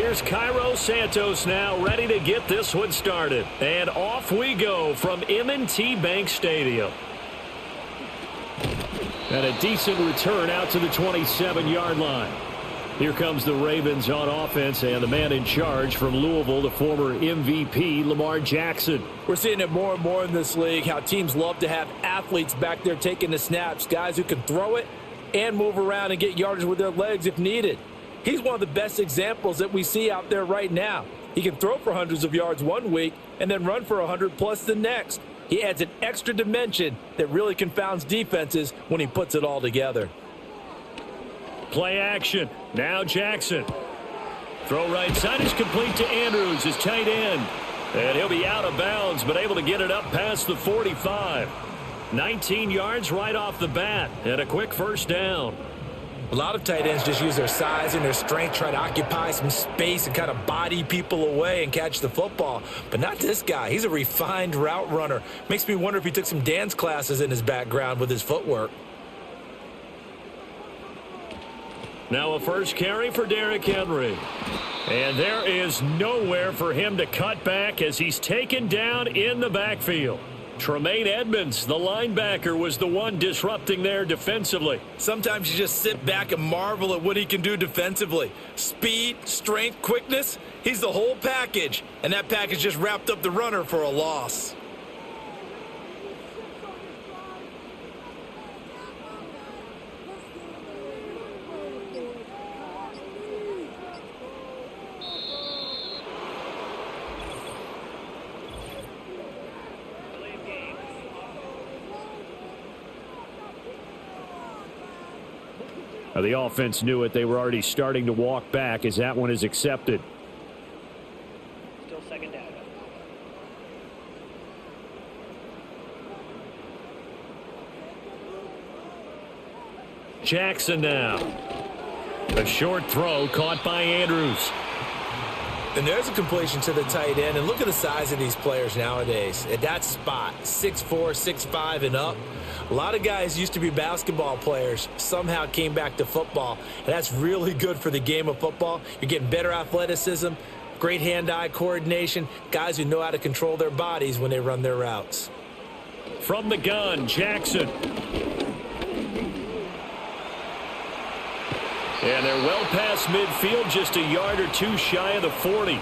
Here's Cairo Santos now ready to get this one started. And off we go from M&T Bank Stadium. And a decent return out to the 27-yard line. Here comes the Ravens on offense, and the man in charge from Louisville, the former MVP, Lamar Jackson. We're seeing it more and more in this league, how teams love to have athletes back there taking the snaps, guys who can throw it and move around and get yardage with their legs if needed. He's one of the best examples that we see out there right now. He can throw for hundreds of yards one week and then run for 100+ the next. He adds an extra dimension that really confounds defenses when he puts it all together. Play action. Now Jackson. Throw right side is complete to Andrews, his tight end. And he'll be out of bounds, but able to get it up past the 45. 19 yards right off the bat, and a quick first down. A lot of tight ends just use their size and their strength, try to occupy some space and kind of body people away and catch the football. But not this guy. He's a refined route runner. Makes me wonder if he took some dance classes in his background with his footwork. Now a first carry for Derrick Henry. And there is nowhere for him to cut back as he's taken down in the backfield. Tremaine Edmonds, the linebacker, was the one disrupting there defensively. Sometimes you just sit back and marvel at what he can do defensively. Speed, strength, quickness, he's the whole package. And that package just wrapped up the runner for a loss. The offense knew it. They were already starting to walk back as that one is accepted. Still second down. Jackson now. A short throw caught by Andrews. And there's a completion to the tight end. And look at the size of these players nowadays. At that spot, 6'4", 6'5", and up. A lot of guys used to be basketball players, somehow came back to football. And that's really good for the game of football. You're getting better athleticism, great hand-eye coordination, guys who know how to control their bodies when they run their routes. From the gun, Jackson. And they're well past midfield, just a yard or two shy of the 40.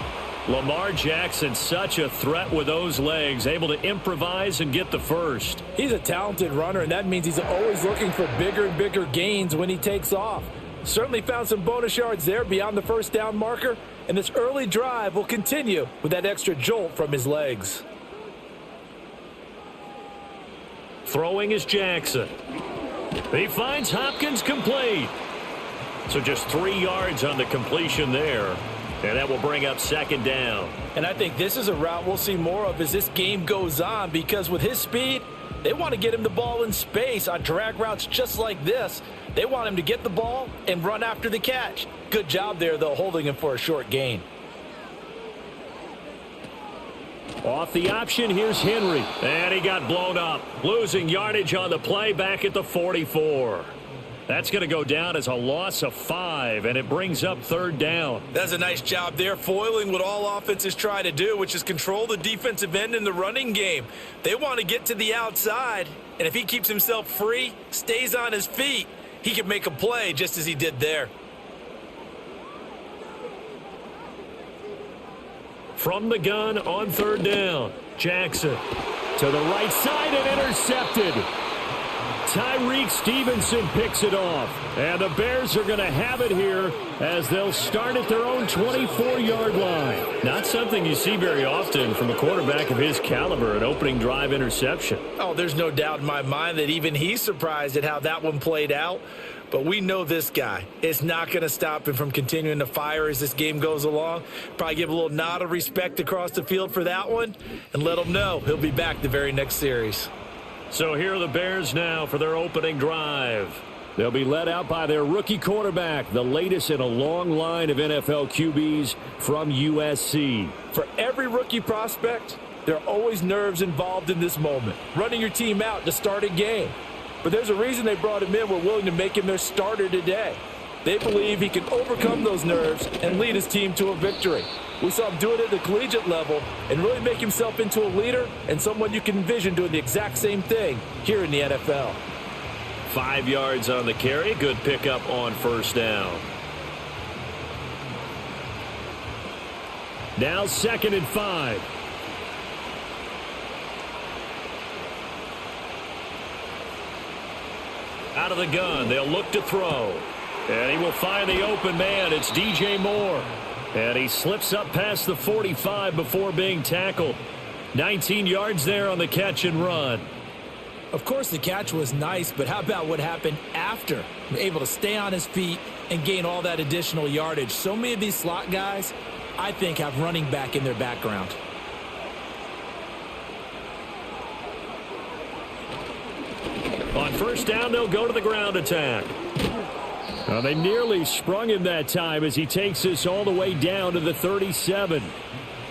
Lamar Jackson, such a threat with those legs, able to improvise and get the first. He's a talented runner, and that means he's always looking for bigger and bigger gains when he takes off. Certainly found some bonus yards there beyond the first down marker, and this early drive will continue with that extra jolt from his legs. Throwing is Jackson. He finds Hopkins complete. So just 3 yards on the completion there. And that will bring up second down. And I think this is a route we'll see more of as this game goes on, because with his speed, they want to get him the ball in space on drag routes just like this. They want him to get the ball and run after the catch. Good job there, though, holding him for a short gain. Off the option, here's Henry. And he got blown up. Losing yardage on the play back at the 44. That's going to go down as a loss of 5, and it brings up third down. That's a nice job there, foiling what all offenses try to do, which is control the defensive end in the running game. They want to get to the outside, and if he keeps himself free, stays on his feet, he can make a play just as he did there. From the gun on third down, Jackson to the right side and intercepted. Tyreek Stevenson picks it off. And the Bears are going to have it here as they'll start at their own 24-yard line. Not something you see very often from a quarterback of his caliber, an opening drive interception. Oh, there's no doubt in my mind that even he's surprised at how that one played out. But we know this guy is not going to stop him from continuing to fire as this game goes along. Probably give a little nod of respect across the field for that one and let him know he'll be back the very next series. So here are the Bears now for their opening drive. They'll be led out by their rookie quarterback, the latest in a long line of NFL QBs from USC. For every rookie prospect, there are always nerves involved in this moment, running your team out to start a game. But there's a reason they brought him in. We're willing to make him their starter today. They believe he can overcome those nerves and lead his team to a victory. We saw him do it at the collegiate level and really make himself into a leader and someone you can envision doing the exact same thing here in the NFL. 5 yards on the carry. Good pickup on first down. Now 2nd and 5. Out of the gun. They'll look to throw. And he will find the open man. It's DJ Moore. And he slips up past the 45 before being tackled. 19 yards there on the catch and run. Of course, the catch was nice, but how about what happened after? Able to stay on his feet and gain all that additional yardage. So many of these slot guys, I think, have running back in their background. On first down, they'll go to the ground attack. Well, they nearly sprung him that time as he takes this all the way down to the 37.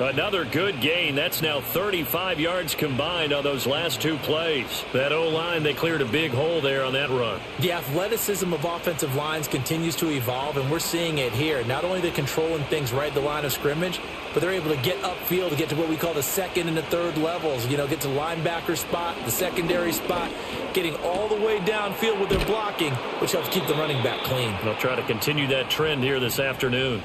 Another good gain. That's now 35 yards combined on those last 2 plays. That O-line, they cleared a big hole there on that run. The athleticism of offensive lines continues to evolve, and we're seeing it here. Not only they're controlling things right at the line of scrimmage, but they're able to get upfield to get to what we call the 2nd and the 3rd levels. You know, get to the linebacker spot, the secondary spot, getting all the way downfield with their blocking, which helps keep the running back clean. They'll try to continue that trend here this afternoon.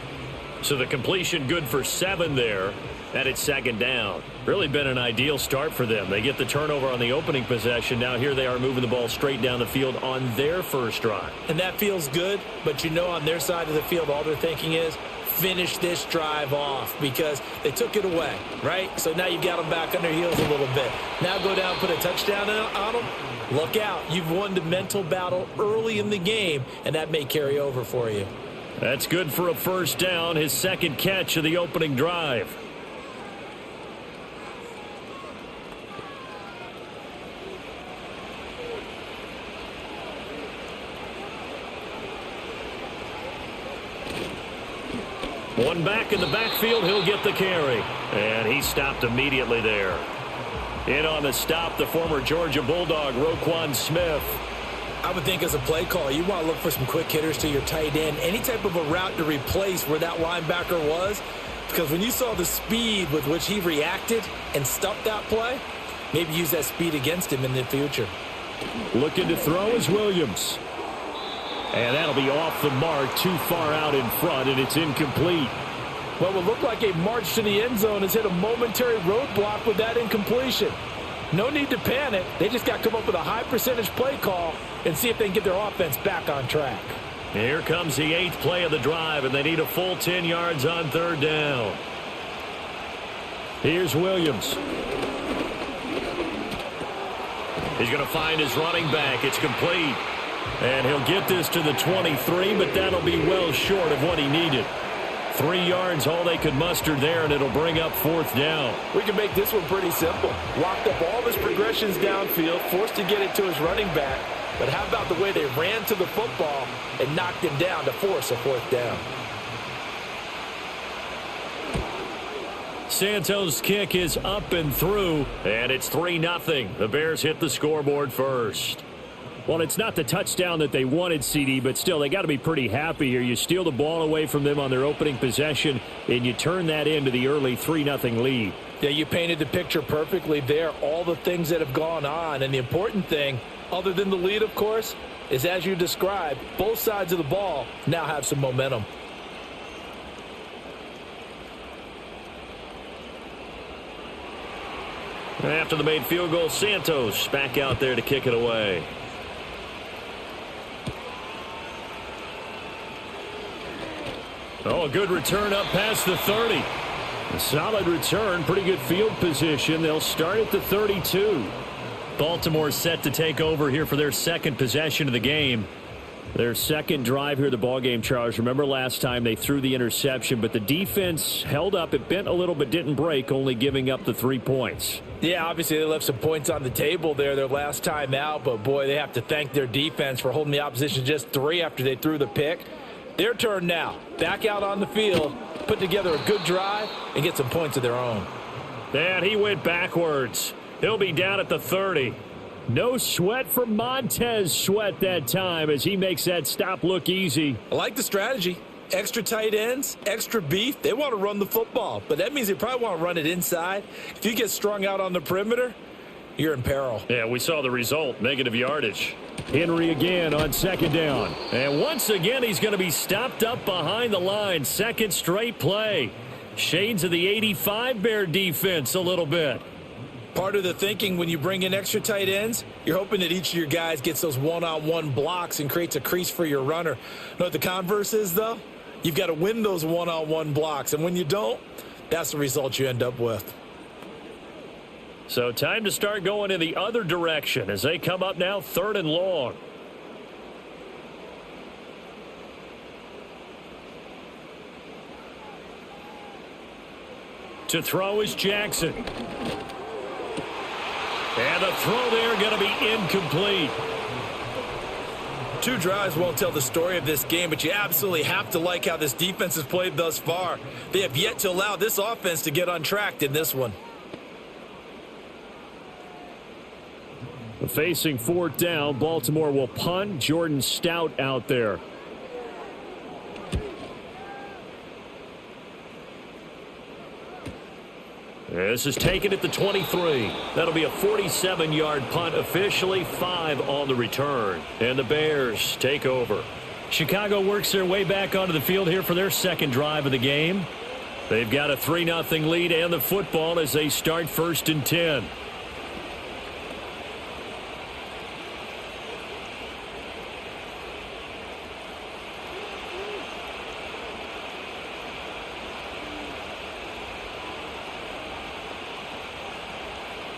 So the completion good for 7 there, and it's 2nd down. Really been an ideal start for them. They get the turnover on the opening possession. Now here they are moving the ball straight down the field on their first drive. And that feels good, but you know on their side of the field all they're thinking is finish this drive off because they took it away, right? So now you've got them back on their heels a little bit. Now go down and put a touchdown on them. Look out. You've won the mental battle early in the game, and that may carry over for you. That's good for a first down, his 2nd catch of the opening drive. One back in the backfield, he'll get the carry. And he stopped immediately there. In on the stop, the former Georgia Bulldog, Roquan Smith. I would think as a play caller, you want to look for some quick hitters to your tight end. Any type of a route to replace where that linebacker was. Because when you saw the speed with which he reacted and stuffed that play, maybe use that speed against him in the future. Looking to throw is Williams. And that'll be off the mark, too far out in front, and it's incomplete. What would look like a march to the end zone has hit a momentary roadblock with that incompletion. No need to panic. They just got to come up with a high percentage play call and see if they can get their offense back on track. Here comes the 8th play of the drive, and they need a full 10 yards on 3rd down. Here's Williams. He's going to find his running back. It's complete. And he'll get this to the 23, but that'll be well short of what he needed. 3 yards, all they could muster there, and it'll bring up 4th down. We can make this one pretty simple. Locked up all of his progressions downfield, forced to get it to his running back. But how about the way they ran to the football and knocked him down to force a 4th down? Santos' kick is up and through, and it's 3-0. The Bears hit the scoreboard first. Well, it's not the touchdown that they wanted, CD, but still, they got to be pretty happy here. You steal the ball away from them on their opening possession, and you turn that into the early 3-0 lead. Yeah, you painted the picture perfectly there, all the things that have gone on. And the important thing, other than the lead, of course, is as you described, both sides of the ball now have some momentum. After the made field goal, Santos back out there to kick it away. Oh, a good return up past the 30. A solid return, pretty good field position. They'll start at the 32. Baltimore set to take over here for their 2nd possession of the game. Their 2nd drive here of the ballgame, Charles. Remember last time they threw the interception, but the defense held up. It bent a little but didn't break, only giving up the 3 points. Yeah, obviously they left some points on the table there their last time out, but boy, they have to thank their defense for holding the opposition just 3 after they threw the pick. Their turn now. Back out on the field, put together a good drive, and get some points of their own. And he went backwards. He'll be down at the 30. No sweat for Montez Sweat that time as he makes that stop look easy. I like the strategy. Extra tight ends, extra beef. They want to run the football, but that means they probably want to run it inside. If you get strung out on the perimeter, you're in peril. Yeah, we saw the result, negative yardage. Henry again on second down. And once again, he's going to be stopped up behind the line. Second straight play. Shades of the 85 Bear defense a little bit. Part of the thinking when you bring in extra tight ends, you're hoping that each of your guys gets those one-on-one blocks and creates a crease for your runner. You know what the converse is, though? You've got to win those one-on-one blocks. And when you don't, that's the result you end up with. So time to start going in the other direction as they come up now 3rd and long. To throw is Jackson. And the throw there going to be incomplete. 2 drives won't tell the story of this game, but you absolutely have to like how this defense has played thus far. They have yet to allow this offense to get untracked in this one. Facing 4th down, Baltimore will punt. Jordan Stout out there. This is taken at the 23. That'll be a 47-yard punt, officially 5 on the return. And the Bears take over. Chicago works their way back onto the field here for their second drive of the game. They've got a 3-0 lead and the football as they start 1st and 10.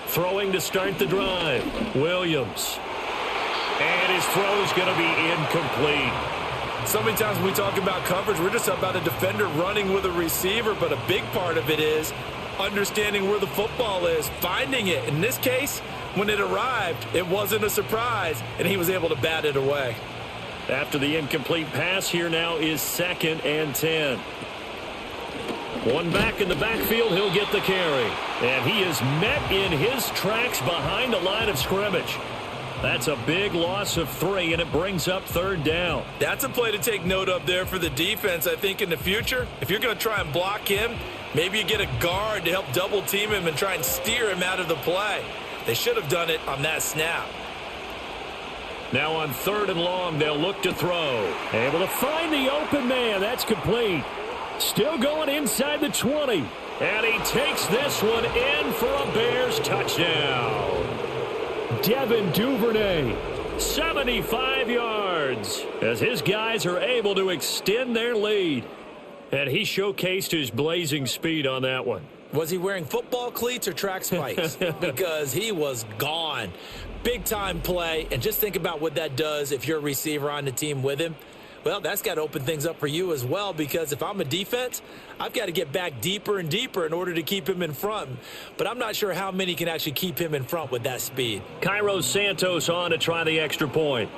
Throwing to start the drive, Williams. And his throw is going to be incomplete. So many times when we talk about coverage, we're just about a defender running with a receiver, but a big part of it is understanding where the football is, finding it. In this case, when it arrived, it wasn't a surprise, and he was able to bat it away. After the incomplete pass, here now is 2nd and 10. One back in the backfield, he'll get the carry. And he is met in his tracks behind the line of scrimmage. That's a big loss of 3, and it brings up 3rd down. That's a play to take note of there for the defense. I think in the future, if you're going to try and block him, maybe you get a guard to help double team him and try and steer him out of the play. They should have done it on that snap. Now on 3rd and long, they'll look to throw. Able to find the open man. That's complete. Still going inside the 20. And he takes this one in for a Bears touchdown. Devin Duvernay, 75 yards, as his guys are able to extend their lead. And he showcased his blazing speed on that one. Was he wearing football cleats or track spikes? Because he was gone. Big-time play, and just think about what that does if you're a receiver on the team with him. Well, that's got to open things up for you as well, because if I'm a defense, I've got to get back deeper and deeper in order to keep him in front. But I'm not sure how many can actually keep him in front with that speed. Cairo Santos on to try the extra point.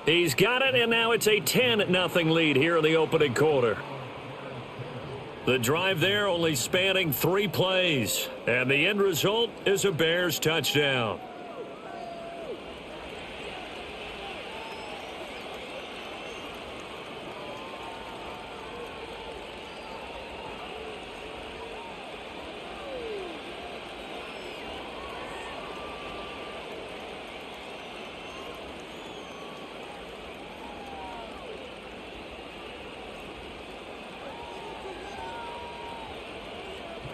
He's got it, and now it's a 10-0 lead here in the opening quarter. The drive there only spanning 3 plays, and the end result is a Bears touchdown.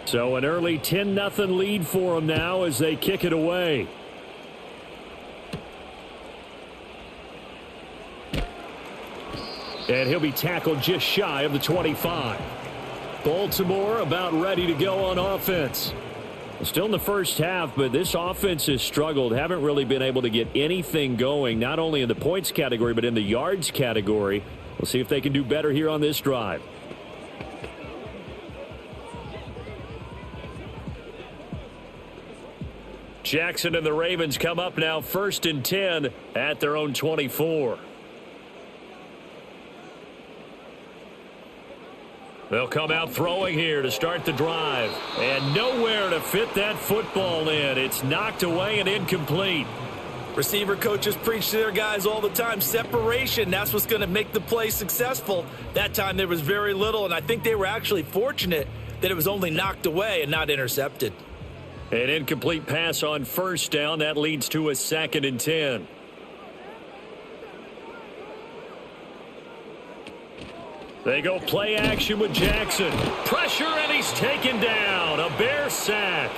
So an early 10-0 lead for them now as they kick it away. And he'll be tackled just shy of the 25. Baltimore about ready to go on offense. Still in the first half, but this offense has struggled. Haven't really been able to get anything going, not only in the points category, but in the yards category. We'll see if they can do better here on this drive. Jackson and the Ravens come up now 1st and 10 at their own 24. They'll come out throwing here to start the drive. And nowhere to fit that football in. It's knocked away and incomplete. Receiver coaches preach to their guys all the time. Separation, that's what's going to make the play successful. That time there was very little, and I think they were actually fortunate that it was only knocked away and not intercepted. An incomplete pass on first down. That leads to a 2nd and 10. They go play action with Jackson. Pressure, and he's taken down. A Bear sack.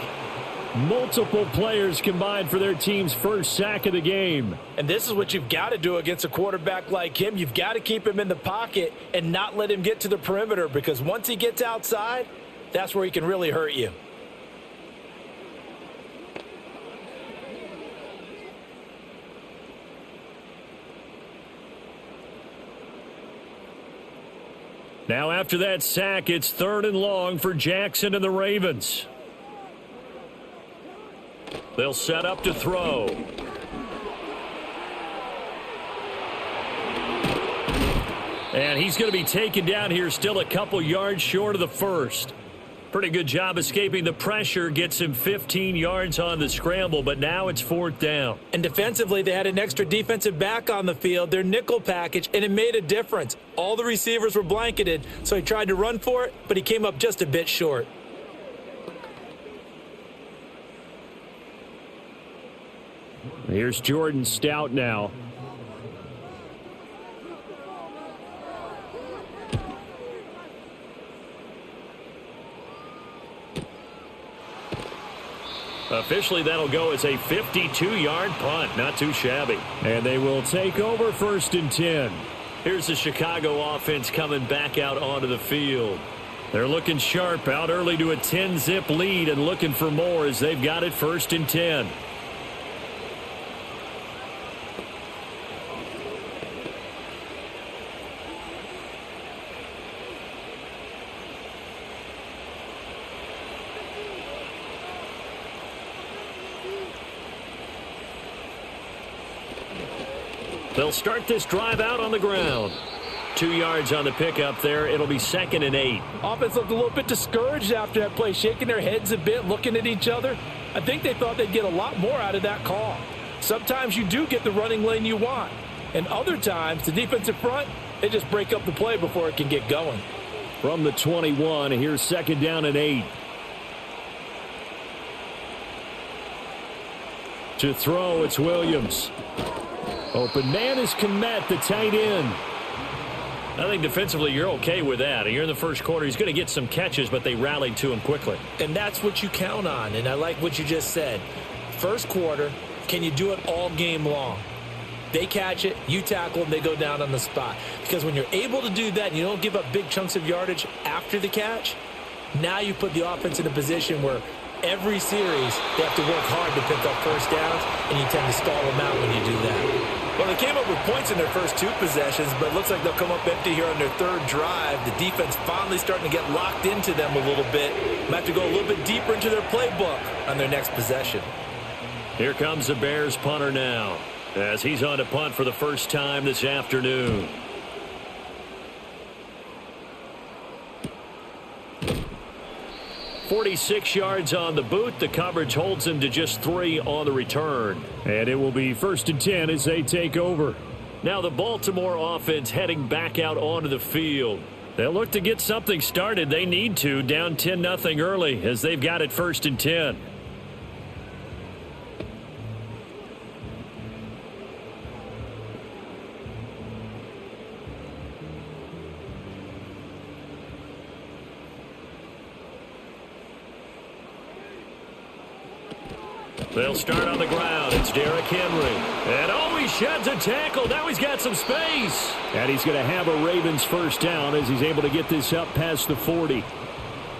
Multiple players combined for their team's first sack of the game. And this is what you've got to do against a quarterback like him. You've got to keep him in the pocket and not let him get to the perimeter, because once he gets outside, that's where he can really hurt you. Now after that sack, it's 3rd and long for Jackson and the Ravens. They'll set up to throw. And he's going to be taken down here, still a couple yards short of the first. Pretty good job escaping the pressure. Gets him 15 yards on the scramble, but now it's 4th down. And defensively, they had an extra defensive back on the field, their nickel package, and it made a difference. All the receivers were blanketed, so he tried to run for it, but he came up just a bit short. Here's Jordan Stout now. Officially, that'll go as a 52-yard punt. Not too shabby. And they will take over 1st and 10. Here's the Chicago offense coming back out onto the field. They're looking sharp, out early to a 10-zip lead and looking for more as they've got it 1st and 10. They'll start this drive out on the ground. 2 yards on the pickup there. It'll be 2nd and 8. Offense looked a little bit discouraged after that play, shaking their heads a bit, looking at each other. I think they thought they'd get a lot more out of that call. Sometimes you do get the running lane you want, and other times the defensive front, they just break up the play before it can get going. From the 21, here's 2nd down and 8. To throw, it's Williams. Open man is Kmet, the tight end. I think defensively you're okay with that. You're in the first quarter. He's going to get some catches, but they rallied to him quickly. And that's what you count on, and I like what you just said. First quarter, can you do it all game long? They catch it, you tackle them, they go down on the spot. Because when you're able to do that and you don't give up big chunks of yardage after the catch, now you put the offense in a position where every series they have to work hard to pick up first downs, and you tend to stall them out when you do that. Well, they came up with points in their first 2 possessions, but it looks like they'll come up empty here on their 3rd drive. The defense finally starting to get locked into them a little bit. Might have to go a little bit deeper into their playbook on their next possession. Here comes the Bears punter now, as he's on to punt for the first time this afternoon. .46 yards on the boot. The coverage holds him to just 3 on the return. And it will be 1st and 10 as they take over. Now the Baltimore offense heading back out onto the field. They'll look to get something started. They need to, down 10-0 early as they've got it 1st and 10. They'll start on the ground. It's Derrick Henry. And oh, he sheds a tackle. Now he's got some space. And he's going to have a Ravens first down as he's able to get this up past the 40.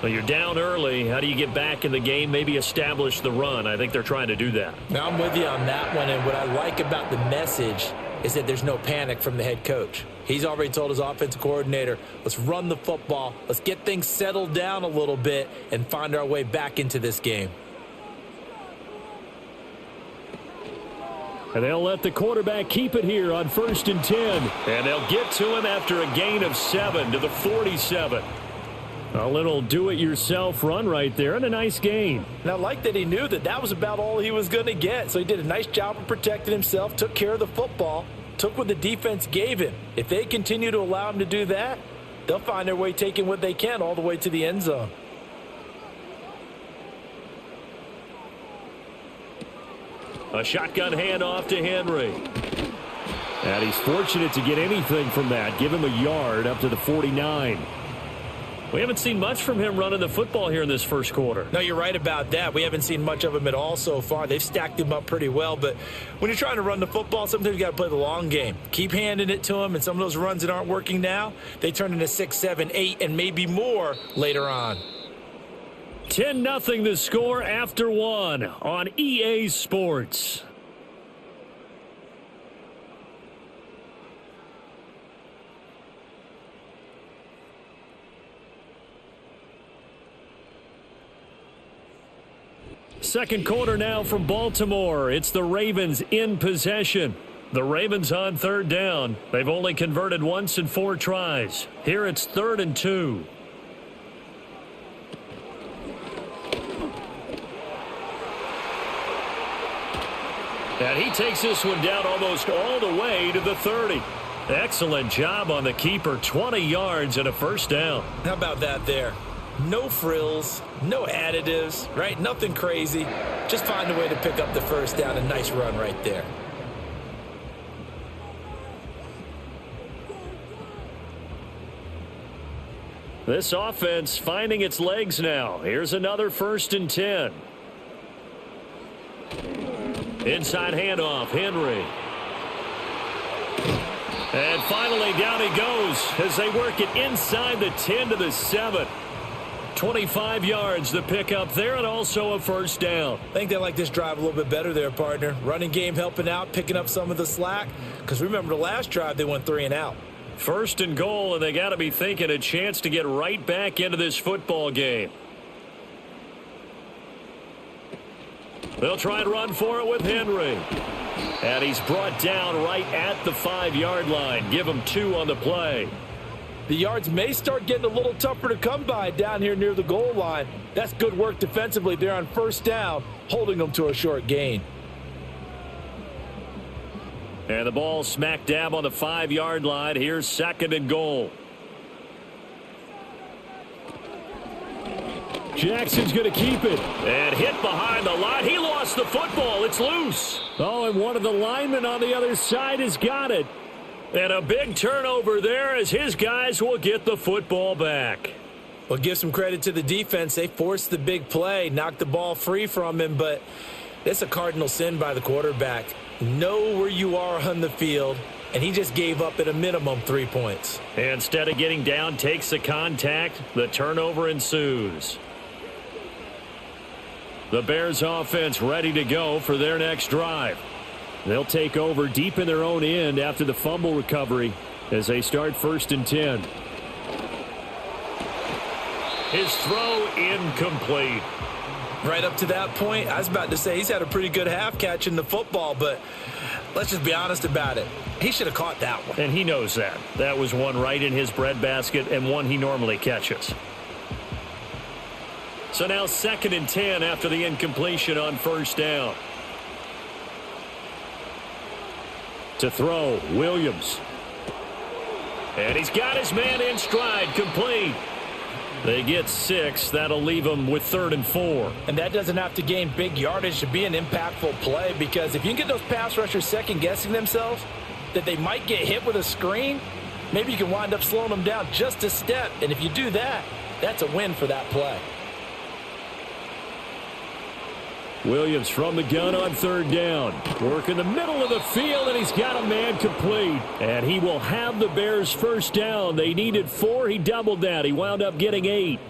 Well, you're down early. How do you get back in the game? Maybe establish the run. I think they're trying to do that. Now I'm with you on that one. And what I like about the message is that there's no panic from the head coach. He's already told his offensive coordinator, let's run the football. Let's get things settled down a little bit and find our way back into this game. And they'll let the quarterback keep it here on 1st and 10. And they'll get to him after a gain of 7 to the 47. A little do-it-yourself run right there and a nice gain. And I like that he knew that that was about all he was going to get. So he did a nice job of protecting himself, took care of the football, took what the defense gave him. If they continue to allow him to do that, they'll find their way taking what they can all the way to the end zone. A shotgun handoff to Henry. And he's fortunate to get anything from that. Give him a yard up to the 49. We haven't seen much from him running the football here in this first quarter. No, you're right about that. We haven't seen much of him at all so far. They've stacked him up pretty well. But when you're trying to run the football, sometimes you got to play the long game. Keep handing it to him, and some of those runs that aren't working now, they turn into 6, 7, 8, and maybe more later on. 10-0 the score after one on EA Sports. Second quarter now from Baltimore. It's the Ravens in possession. The Ravens on third down. They've only converted once in 4 tries. Here it's 3rd and 2. And he takes this one down almost all the way to the 30. Excellent job on the keeper. 20 yards and a first down. How about that there? No frills, no additives, right? Nothing crazy. Just find a way to pick up the first down. A nice run right there. This offense finding its legs now. Here's another 1st and 10. Inside handoff, Henry. And finally down he goes as they work it inside the 10 to the 7. 25 yards the pickup there, and also a first down. I think they like this drive a little bit better there, partner. Running game helping out, picking up some of the slack. Because remember the last drive they went 3 and out. 1st and goal, and they got to be thinking a chance to get right back into this football game. They'll try and run for it with Henry. And he's brought down right at the 5-yard line. Give him 2 on the play. The yards may start getting a little tougher to come by down here near the goal line. That's good work defensively there on first down, holding them to a short gain. And the ball smack dab on the 5-yard line. Here's 2nd and goal. Jackson's going to keep it. And hit behind the line. He lost the football. It's loose. Oh, and one of the linemen on the other side has got it. And a big turnover there as his guys will get the football back. Well, give some credit to the defense. They forced the big play, knocked the ball free from him, but it's a cardinal sin by the quarterback. Know where you are on the field, and he just gave up at a minimum 3 points. Instead of getting down, takes the contact. The turnover ensues. The Bears offense ready to go for their next drive. They'll take over deep in their own end after the fumble recovery as they start 1st and 10. His throw incomplete. Right up to that point, I was about to say he's had a pretty good half catching the football, but let's just be honest about it. He should have caught that one. And he knows that. That was one right in his breadbasket and one he normally catches. So now 2nd and 10 after the incompletion on first down. To throw, Williams. And he's got his man in stride, complete. They get 6. That'll leave them with 3rd and 4. And that doesn't have to gain big yardage to be an impactful play, because if you can get those pass rushers second-guessing themselves that they might get hit with a screen, maybe you can wind up slowing them down just a step. And if you do that, that's a win for that play. Williams from the gun on 3rd down. Work in the middle of the field, and he's got a man complete. And he will have the Bears first down. They needed 4. He doubled that. He wound up getting 8.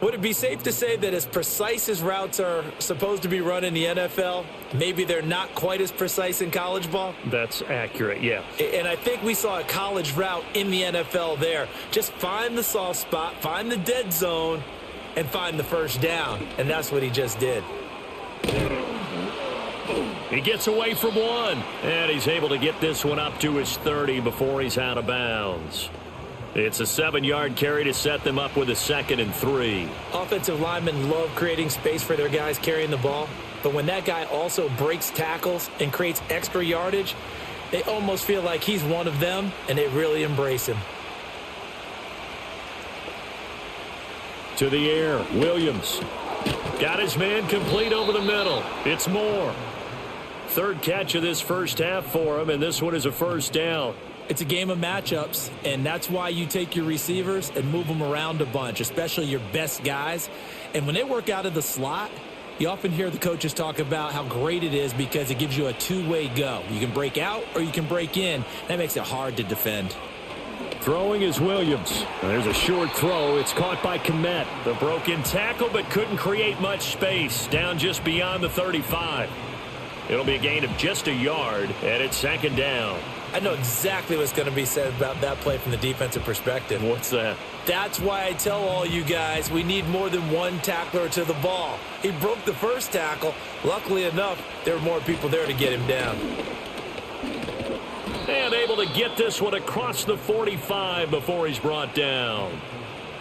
Would it be safe to say that as precise as routes are supposed to be run in the NFL, maybe they're not quite as precise in college ball? That's accurate, yeah. And I think we saw a college route in the NFL there. Just find the soft spot, find the dead zone, and find the first down. And that's what he just did. He gets away from one, and he's able to get this one up to his 30 before he's out of bounds. It's a 7-yard carry to set them up with a 2nd and 3. Offensive linemen love creating space for their guys carrying the ball, but when that guy also breaks tackles and creates extra yardage, they almost feel like he's one of them, and they really embrace him. To the air, Williams. Got his man complete over the middle. It's Moore. 3rd catch of this first half for him, and this one is a 1st down. It's a game of matchups, and that's why you take your receivers and move them around a bunch, especially your best guys. And when they work out of the slot, you often hear the coaches talk about how great it is because it gives you a two-way go. You can break out or you can break in. That makes it hard to defend. Throwing is Williams. There's a short throw. It's caught by Kmet. The broken tackle, but couldn't create much space. Down just beyond the 35. It'll be a gain of just a yard, and it's 2nd down. I know exactly what's going to be said about that play from the defensive perspective. What's that? That's why I tell all you guys we need more than one tackler to the ball. He broke the first tackle. Luckily enough, there were more people there to get him down. And able to get this one across the 45 before he's brought down.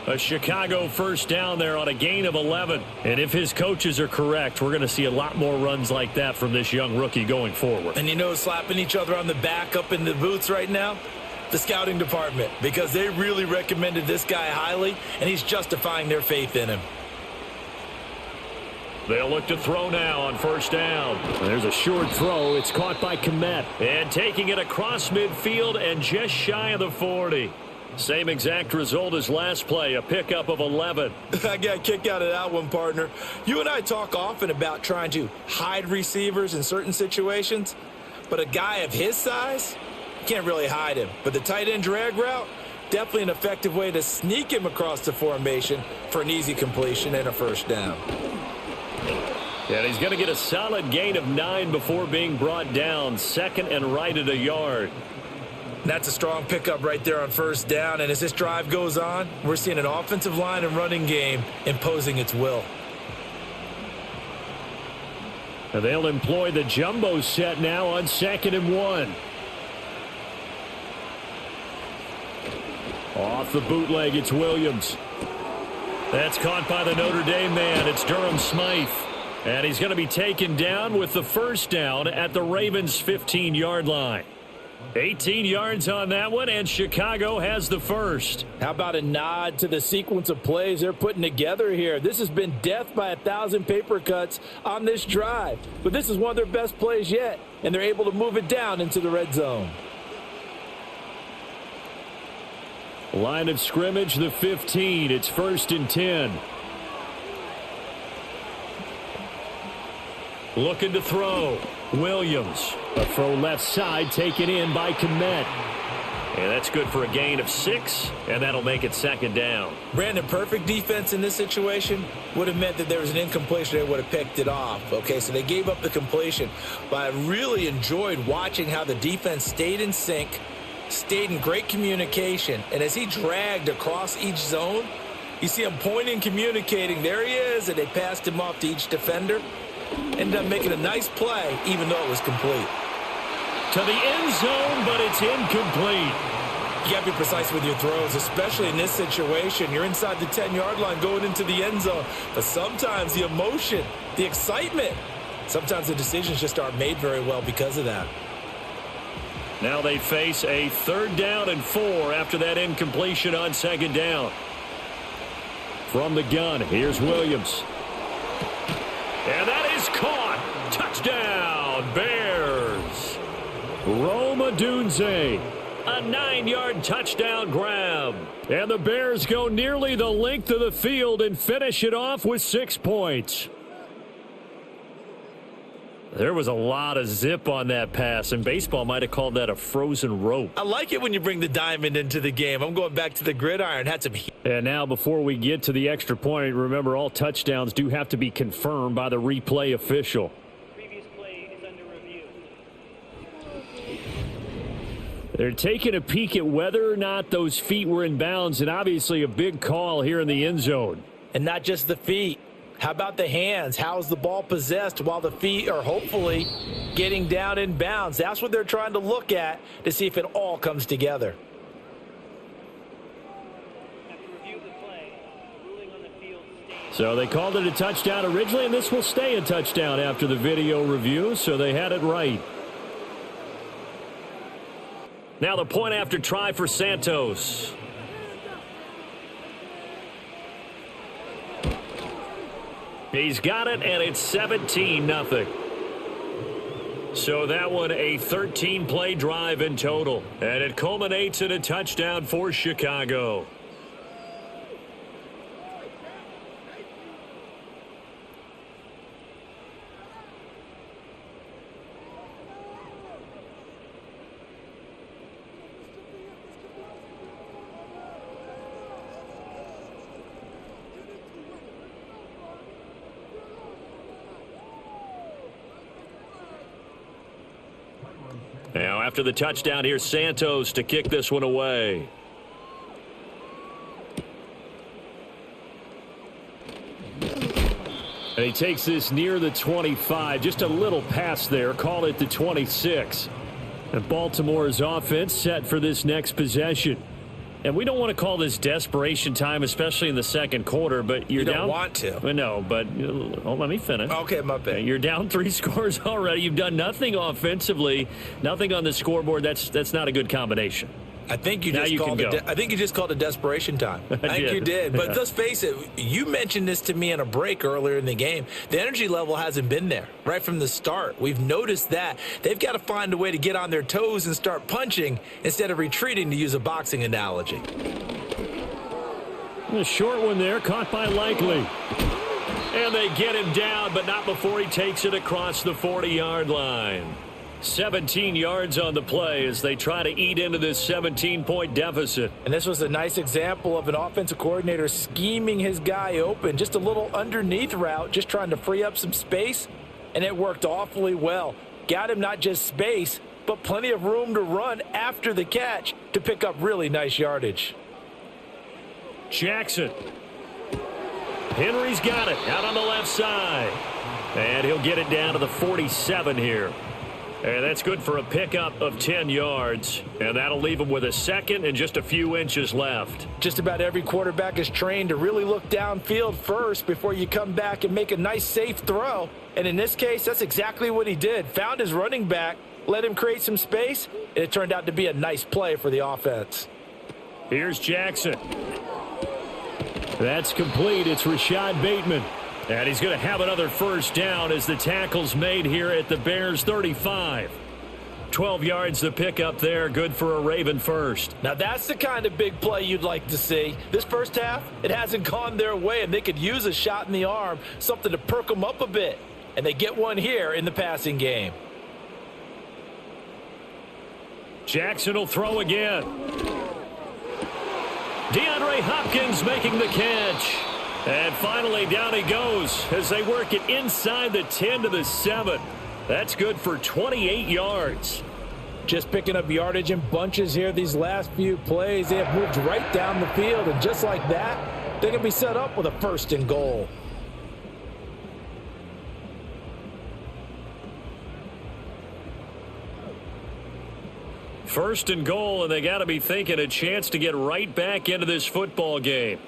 A Chicago 1st down there on a gain of 11. And if his coaches are correct, we're going to see a lot more runs like that from this young rookie going forward. And you know, slapping each other on the back up in the booths right now? The scouting department, because they really recommended this guy highly, and he's justifying their faith in him. They'll look to throw now on 1st down. There's a short throw. It's caught by Kmet. And taking it across midfield and just shy of the 40. Same exact result as last play, a pickup of 11. I got a kick out of that one, partner. You and I talk often about trying to hide receivers in certain situations, but a guy of his size, you can't really hide him. But the tight end drag route, definitely an effective way to sneak him across the formation for an easy completion and a 1st down. And he's going to get a solid gain of 9 before being brought down. 2nd and right at a yard. That's a strong pickup right there on 1st down. And as this drive goes on, we're seeing an offensive line and running game imposing its will. And they'll employ the jumbo set now on 2nd and 1. Off the bootleg, it's Williams. That's caught by the Notre Dame man. It's Durham Smythe. And he's going to be taken down with the 1st down at the Ravens' 15-yard line. 18 yards on that one, and Chicago has the 1st. How about a nod to the sequence of plays they're putting together here? This has been death by 1,000 paper cuts on this drive. But this is one of their best plays yet, and they're able to move it down into the red zone. Line of scrimmage, the 15. It's 1st and 10. Looking to throw. Williams. A throw left side taken in by Kmet. And that's good for a gain of 6, and that'll make it 2nd down. Brandon, perfect defense in this situation would have meant that there was an incompletion. They would have picked it off. Okay, so they gave up the completion. But I really enjoyed watching how the defense stayed in sync, stayed in great communication. And as he dragged across each zone, you see him pointing, communicating. There he is, and they passed him off to each defender. Ended up making a nice play, even though it was complete. To the end zone, but it's incomplete. You got to be precise with your throws, especially in this situation. You're inside the 10-yard line going into the end zone. But sometimes the emotion, the excitement, sometimes the decisions just aren't made very well because of that. Now they face a 3rd down and 4 after that incompletion on 2nd down. From the gun, here's Williams. And that is caught. Touchdown, Bears. Rome Odunze. A 9-yard touchdown grab. And the Bears go nearly the length of the field and finish it off with 6 points. There was a lot of zip on that pass, and baseball might have called that a frozen rope. I like it when you bring the diamond into the game. I'm going back to the gridiron. Had some heat. And now before we get to the extra point, remember all touchdowns do have to be confirmed by the replay official. Previous play is under review. They're taking a peek at whether or not those feet were in bounds, and obviously a big call here in the end zone. And not just the feet. How about the hands? How's the ball possessed while the feet are hopefully getting down in bounds? That's what they're trying to look at to see if it all comes together. So they called it a touchdown originally, and this will stay a touchdown after the video review, so they had it right. Now the point after try for Santos. He's got it, and it's 17-0. So that one a 13-play drive in total, and it culminates in a touchdown for Chicago. Now, after the touchdown, here's Santos to kick this one away. And he takes this near the 25. Just a little pass there. Call it the 26. And Baltimore's offense set for this next possession. And we don't want to call this desperation time, especially in the second quarter, but you're down. You don't want to. No, but let me finish. Okay, my bad. You're down 3 scores already. You've done nothing offensively, nothing on the scoreboard. That's not a good combination. I think you just called it desperation time. I think you did. But let's face it, you mentioned this to me in a break earlier in the game. The energy level hasn't been there right from the start. We've noticed that. They've got to find a way to get on their toes and start punching instead of retreating, to use a boxing analogy. A short one there, caught by Likely. And they get him down, but not before he takes it across the 40-yard line. 17 yards on the play as they try to eat into this 17-point deficit. And this was a nice example of an offensive coordinator scheming his guy open. Just a little underneath route, just trying to free up some space, and it worked awfully well. Got him not just space, but plenty of room to run after the catch to pick up really nice yardage. Jackson. Henry's got it out on the left side. And he'll get it down to the 47 here. And that's good for a pickup of 10 yards. And that'll leave him with a second and just a few inches left. Just about every quarterback is trained to really look downfield first before you come back and make a nice, safe throw. And in this case, that's exactly what he did. Found his running back, let him create some space, and it turned out to be a nice play for the offense. Here's Jackson. That's complete. It's Rashad Bateman. And he's going to have another first down as the tackle's made here at the Bears' 35. 12 yards to pick up there. Good for a Raven first. Now that's the kind of big play you'd like to see. This first half, it hasn't gone their way, and they could use a shot in the arm, something to perk them up a bit. And they get one here in the passing game. Jackson will throw again. DeAndre Hopkins making the catch. And finally, down he goes as they work it inside the 10 to the 7. That's good for 28 yards. Just picking up yardage in bunches here these last few plays. They have moved right down the field, and just like that, they can be set up with a 1st and goal. First and goal, and they got to be thinking a chance to get right back into this football game.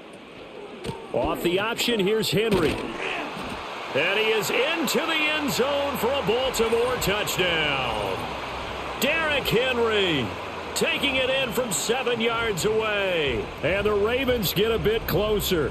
Off the option, here's Henry. And he is into the end zone for a Baltimore touchdown. Derrick Henry taking it in from 7 yards away. And the Ravens get a bit closer.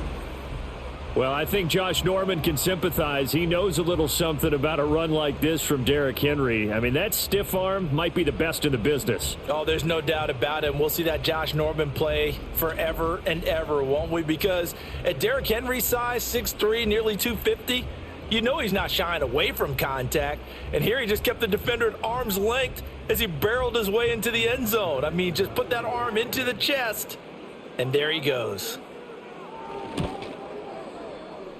Well, I think Josh Norman can sympathize. He knows a little something about a run like this from Derrick Henry. I mean, that stiff arm might be the best in the business. Oh, there's no doubt about it. And we'll see that Josh Norman play forever and ever, won't we? Because at Derrick Henry's size, 6'3", nearly 250, you know he's not shying away from contact. And here he just kept the defender at arm's length as he barreled his way into the end zone. I mean, just put that arm into the chest, and there he goes.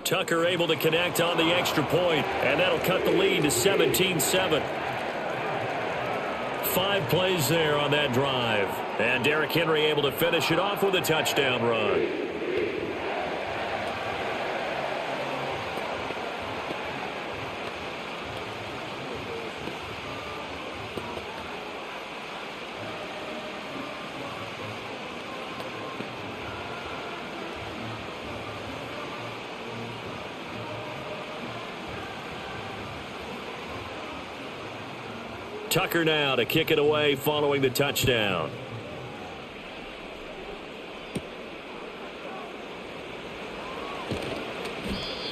Tucker able to connect on the extra point, and that'll cut the lead to 17-7. 5 plays there on that drive. And Derrick Henry able to finish it off with a touchdown run. Tucker now to kick it away following the touchdown.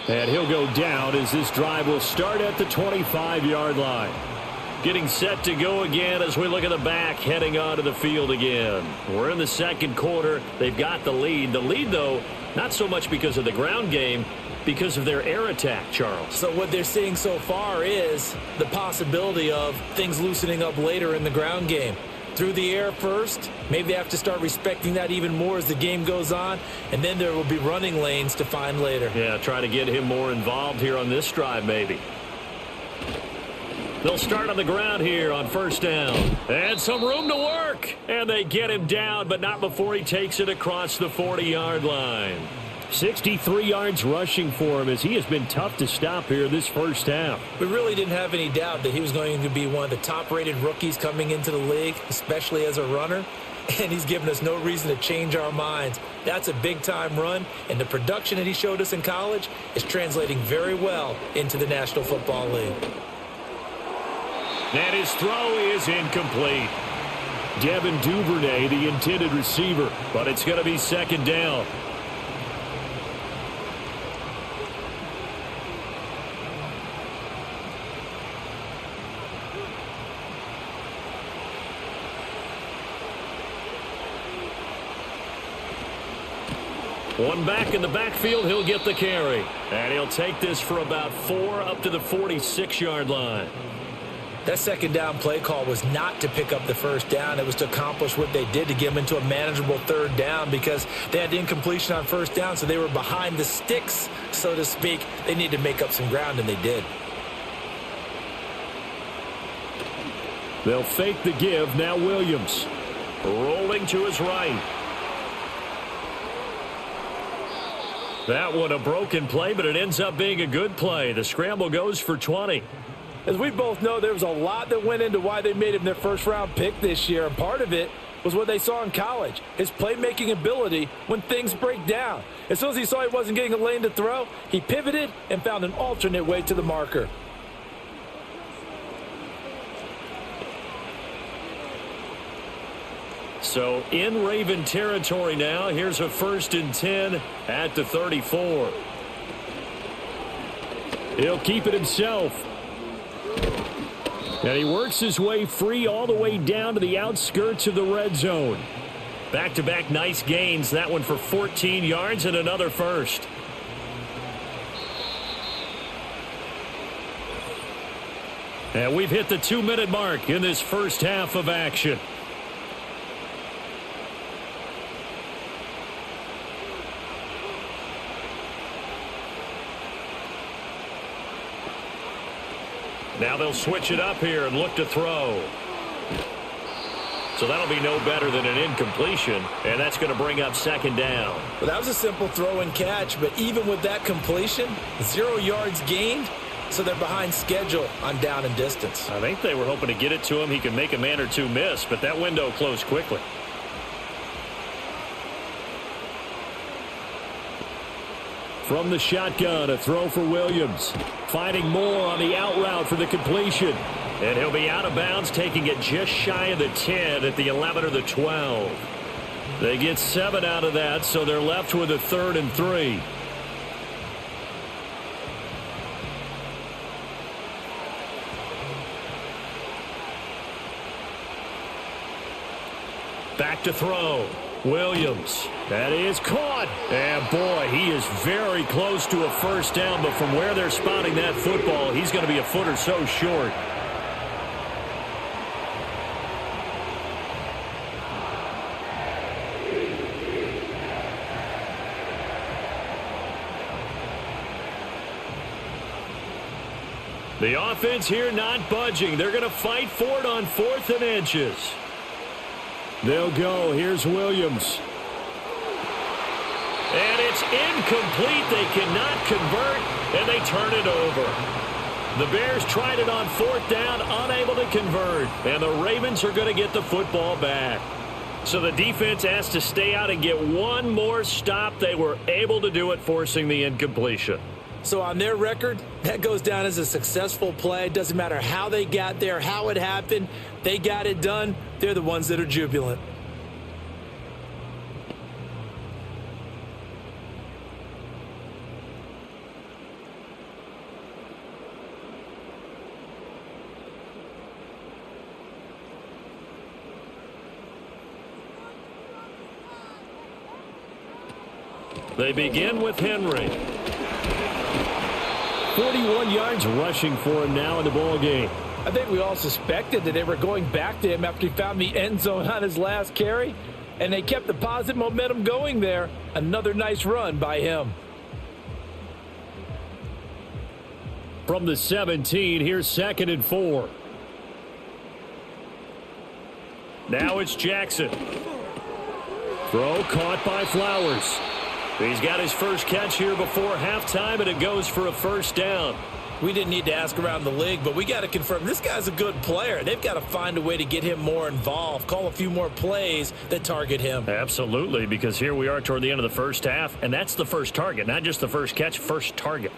And he'll go down as this drive will start at the 25-yard line. Getting set to go again as we look at the back heading onto the field again. We're in the second quarter. They've got the lead. The lead, though, not so much because of the ground game, because of their air attack, Charles. So what they're seeing so far is the possibility of things loosening up later in the ground game. Through the air first, maybe they have to start respecting that even more as the game goes on, and then there will be running lanes to find later. Yeah, try to get him more involved here on this drive maybe. They'll start on the ground here on first down. And some room to work. And they get him down, but not before he takes it across the 40-yard line. 63 yards rushing for him as he has been tough to stop here this first half. We really didn't have any doubt that he was going to be one of the top-rated rookies coming into the league, especially as a runner. And he's given us no reason to change our minds. That's a big-time run, and the production that he showed us in college is translating very well into the National Football League. And his throw is incomplete. Devin Duvernay, the intended receiver, but it's going to be second down. One back in the backfield, he'll get the carry. And he'll take this for about 4 up to the 46-yard line. That second down play call was not to pick up the first down. It was to accomplish what they did to get them into a manageable third down because they had incompletion on first down, so they were behind the sticks, so to speak. They needed to make up some ground, and they did. They'll fake the give. Now Williams rolling to his right. That one a broken play, but it ends up being a good play. The scramble goes for 20. As we both know, there was a lot that went into why they made him their first-round pick this year, and part of it was what they saw in college, his playmaking ability when things break down. As soon as he saw he wasn't getting a lane to throw, he pivoted and found an alternate way to the marker. So in Raven territory now. Here's a 1st and 10 at the 34. He'll keep it himself. And he works his way free all the way down to the outskirts of the red zone. Back-to-back nice gains. That one for 14 yards and another first. And we've hit the 2-minute mark in this first half of action. Now they'll switch it up here and look to throw. So that'll be no better than an incompletion, and that's going to bring up second down. Well, that was a simple throw and catch, but even with that completion, 0 yards gained, so they're behind schedule on down and distance. I think they were hoping to get it to him. He could make a man or two miss, but that window closed quickly. From the shotgun, a throw for Williams. Finding Moore on the out route for the completion. And he'll be out of bounds, taking it just shy of the 10 at the 11 or the 12. They get 7 out of that, so they're left with a 3rd and 3. Back to throw. Williams. That is caught. And boy, he is very close to a first down, but from where they're spotting that football, he's going to be a foot or so short. The offense here not budging. They're going to fight for it on 4th and inches. They'll go. Here's Williams. And it's incomplete. They cannot convert, and they turn it over. The Bears tried it on 4th down, unable to convert. And the Ravens are going to get the football back. So the defense has to stay out and get one more stop. They were able to do it, forcing the incompletion. So on their record, that goes down as a successful play. It doesn't matter how they got there, how it happened. They got it done. They're the ones that are jubilant. They begin with Henry. 41 yards rushing for him now in the ball game. I think we all suspected that they were going back to him after he found the end zone on his last carry, and they kept the positive momentum going there. Another nice run by him. From the 17, here's 2nd and 4. Now it's Jackson. Throw caught by Flowers. He's got his first catch here before halftime, and it goes for a first down. We didn't need to ask around the league, but we got to confirm this guy's a good player. They've got to find a way to get him more involved, call a few more plays that target him. Absolutely, because here we are toward the end of the first half, and that's the first target, not just the first catch, first target.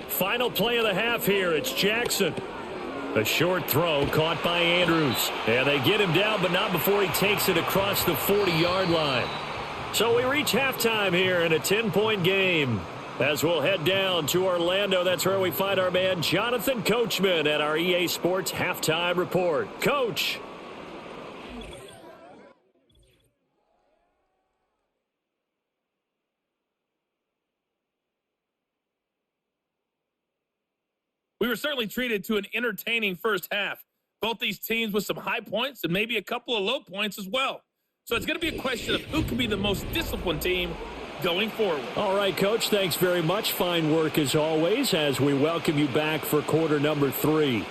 Final play of the half here. It's Jackson. A short throw caught by Andrews. And they get him down, but not before he takes it across the 40-yard line. So we reach halftime here in a 10-point game. As we'll head down to Orlando, that's where we find our man Jonathan Coachman at our EA Sports Halftime Report. Coach. We were certainly treated to an entertaining first half. Both these teams with some high points and maybe a couple of low points as well. So it's going to be a question of who can be the most disciplined team going forward. All right, Coach, thanks very much. Fine work as always as we welcome you back for quarter number 3.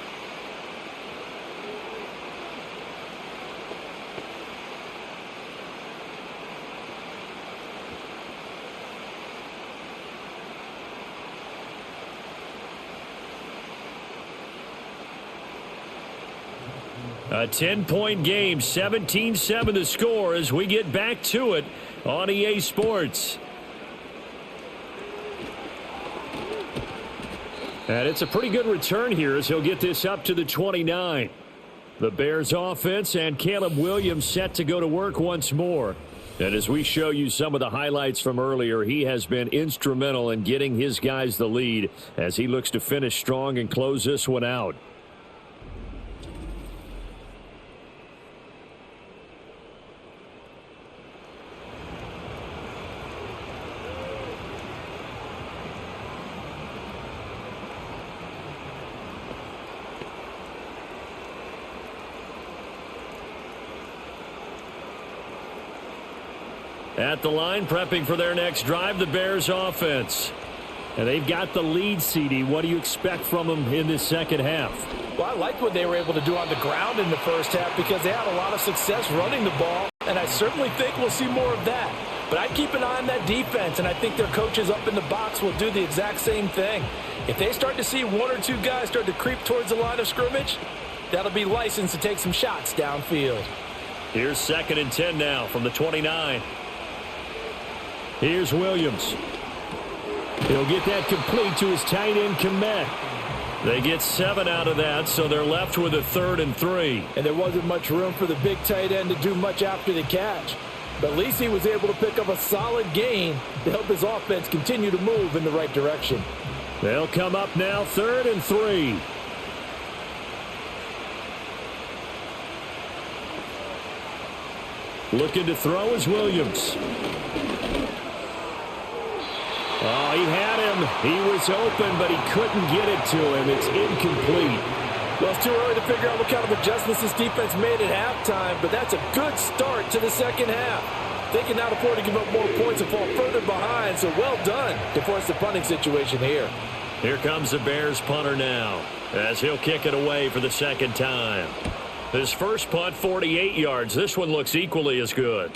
A 10-point game, 17-7 the score as we get back to it on EA Sports. And it's a pretty good return here as he'll get this up to the 29. The Bears offense and Caleb Williams set to go to work once more. And as we show you some of the highlights from earlier, he has been instrumental in getting his guys the lead as he looks to finish strong and close this one out. At the line, prepping for their next drive, the Bears offense. And they've got the lead, CD. What do you expect from them in this second half? Well, I liked what they were able to do on the ground in the first half because they had a lot of success running the ball, and I certainly think we'll see more of that. But I'd keep an eye on that defense, and I think their coaches up in the box will do the exact same thing. If they start to see one or two guys start to creep towards the line of scrimmage, that'll be licensed to take some shots downfield. Here's 2nd and 10 now from the 29. Here's Williams. He'll get that complete to his tight end, Komet. They get 7 out of that, so they're left with a 3rd and 3. And there wasn't much room for the big tight end to do much after the catch. But at least he was able to pick up a solid gain to help his offense continue to move in the right direction. They'll come up now 3rd and 3. Looking to throw is Williams. Oh, he had him. He was open, but he couldn't get it to him. It's incomplete. Well, it's too early to figure out what kind of adjustments this defense made at halftime, but that's a good start to the second half. They cannot afford to give up more points and fall further behind, so well done to force the punting situation here. Here comes the Bears punter now as he'll kick it away for the second time. His first punt, 48 yards. This one looks equally as good.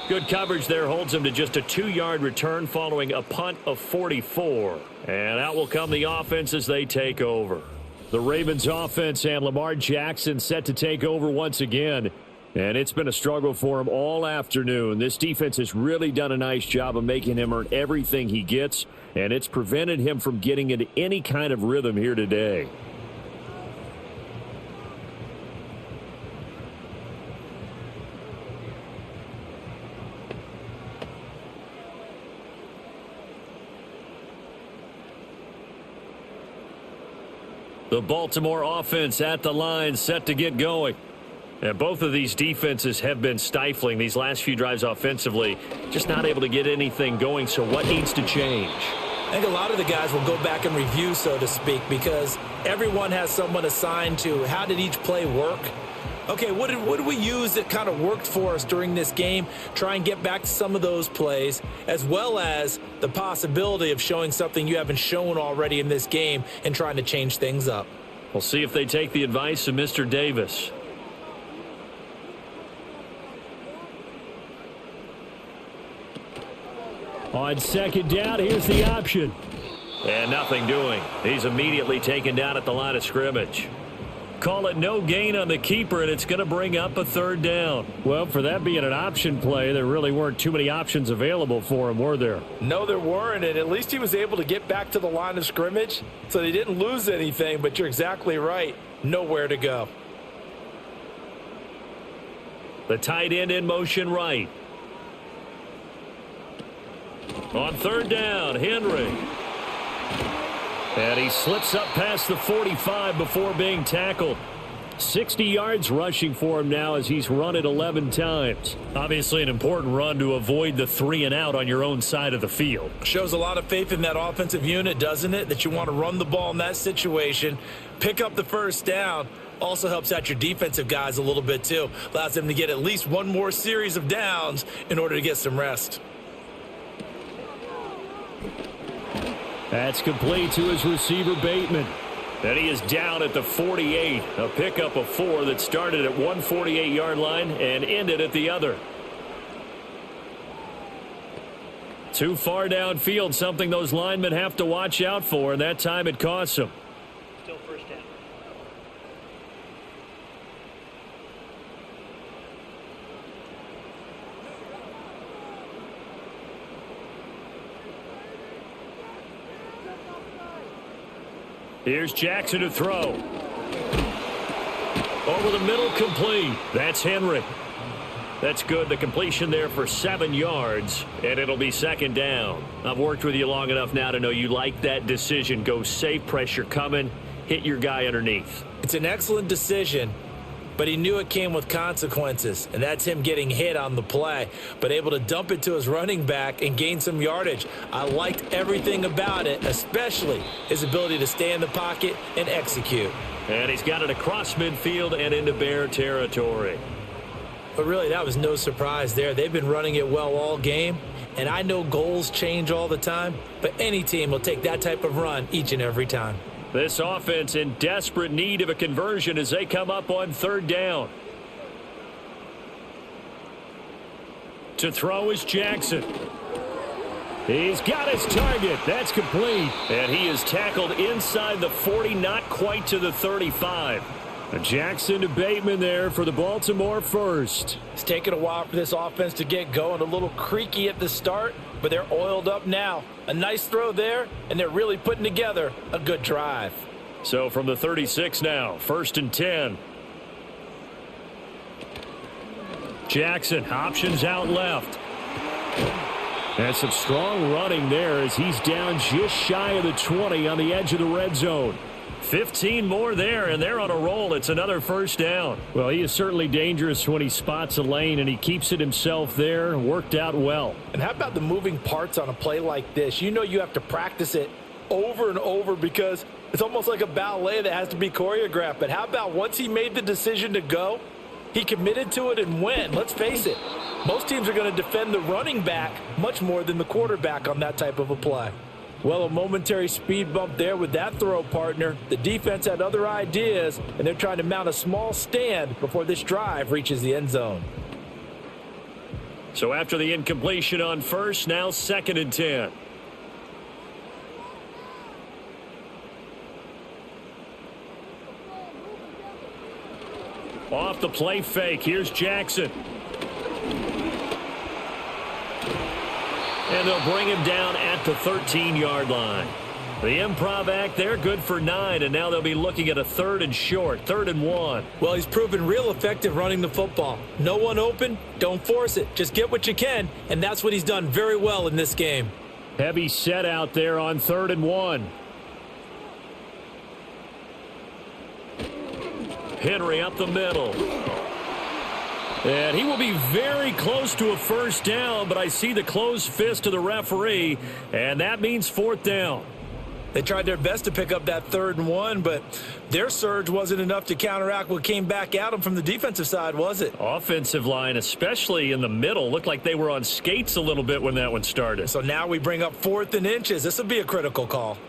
Good coverage there holds him to just a 2-yard return following a punt of 44. And out will come the offense as they take over. The Ravens offense and Lamar Jackson set to take over once again. And it's been a struggle for him all afternoon. This defense has really done a nice job of making him earn everything he gets, and it's prevented him from getting into any kind of rhythm here today. The Baltimore offense at the line, set to get going. And both of these defenses have been stifling these last few drives offensively. Just not able to get anything going, so what needs to change? I think a lot of the guys will go back and review, so to speak, because everyone has someone assigned to how did each play work. Okay, what did we use that kind of worked for us during this game? Try and get back to some of those plays, as well as the possibility of showing something you haven't shown already in this game and trying to change things up. We'll see if they take the advice of Mr. Davis. On second down, here's the option. And nothing doing. He's immediately taken down at the line of scrimmage. Call it no gain on the keeper, and it's going to bring up a third down. Well, for that being an option play, there really weren't too many options available for him, were there? No, there weren't, and at least he was able to get back to the line of scrimmage, so they didn't lose anything, but you're exactly right. Nowhere to go. The tight end in motion right. On third down, Henry. And he slips up past the 45 before being tackled. 60 yards rushing for him now as he's run it 11 times. Obviously an important run to avoid the 3 and out on your own side of the field. Shows a lot of faith in that offensive unit, doesn't it? That you want to run the ball in that situation, pick up the first down. Also helps out your defensive guys a little bit too. Allows them to get at least one more series of downs in order to get some rest. That's complete to his receiver, Bateman. And he is down at the 48. A pickup of 4 that started at one 48-yard line and ended at the other. Too far downfield, something those linemen have to watch out for, and that time it costs them. Still first down. Here's Jackson to throw. Over the middle, complete. That's Henry. That's good. The completion there for 7 yards, and it'll be second down. I've worked with you long enough now to know you like that decision. Go safe, pressure coming, hit your guy underneath. It's an excellent decision, but he knew it came with consequences, and that's him getting hit on the play, but able to dump it to his running back and gain some yardage. I liked everything about it, especially his ability to stay in the pocket and execute. And he's got it across midfield and into Bear territory. But really, that was no surprise there. They've been running it well all game, and I know goals change all the time, but any team will take that type of run each and every time. This offense in desperate need of a conversion as they come up on third down. To throw is Jackson. He's got his target. That's complete. And he is tackled inside the 40, not quite to the 35. Jackson to Bateman there for the Baltimore first. It's taken a while for this offense to get going. A little creaky at the start, but they're oiled up now. A nice throw there, and they're really putting together a good drive. So from the 36 now, first and 10. Jackson, options out left. And some strong running there as he's down just shy of the 20 on the edge of the red zone. 15 more there, and they're on a roll. It's another first down. Well, he is certainly dangerous when he spots a lane, and he keeps it himself there. Worked out well. And how about the moving parts on a play like this? You know you have to practice it over and over because it's almost like a ballet that has to be choreographed. But how about once he made the decision to go, he committed to it and went. Let's face it, most teams are going to defend the running back much more than the quarterback on that type of a play. Well, a momentary speed bump there with that throw, partner. The defense had other ideas, and they're trying to mount a small stand before this drive reaches the end zone. So after the incompletion on first, now second and 10. Off off the play fake. Here's Jackson. And they'll bring him down at the 13-yard line. The improv act there, good for 9, and now they'll be looking at a 3rd and short, 3rd and 1. Well, he's proven real effective running the football. No one open, don't force it. Just get what you can, and that's what he's done very well in this game. Heavy set out there on 3rd and 1. Henry up the middle. And he will be very close to a first down, but I see the closed fist of the referee, and that means 4th down. They tried their best to pick up that 3rd and 1, but their surge wasn't enough to counteract what came back at them from the defensive side, was it? Offensive line, especially in the middle, looked like they were on skates a little bit when that one started. So now we bring up 4th and inches. This will be a critical call.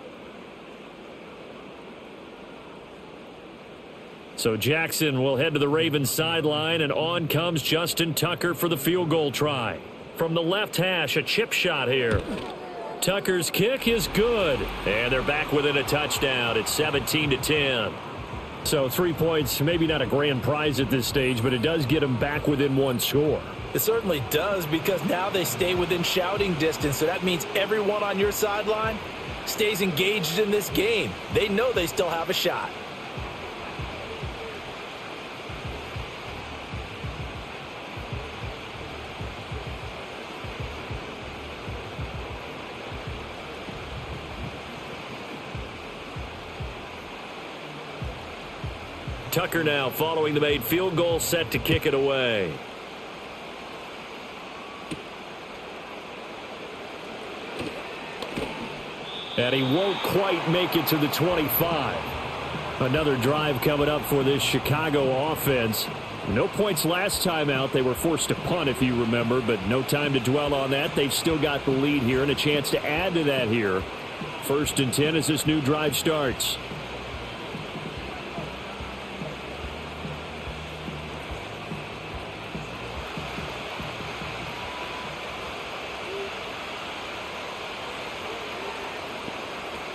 So Jackson will head to the Ravens sideline, and on comes Justin Tucker for the field goal try. From the left hash, a chip shot here. Tucker's kick is good, and they're back within a touchdown. It's 17-10. So 3 points, maybe not a grand prize at this stage, but it does get them back within 1 score. It certainly does, because now they stay within shouting distance, so that means everyone on your sideline stays engaged in this game. They know they still have a shot. Tucker now following the made field goal, set to kick it away. And he won't quite make it to the 25. Another drive coming up for this Chicago offense. No points last time out. They were forced to punt, if you remember, but no time to dwell on that. They've still got the lead here and a chance to add to that here. 1st and 10 as this new drive starts.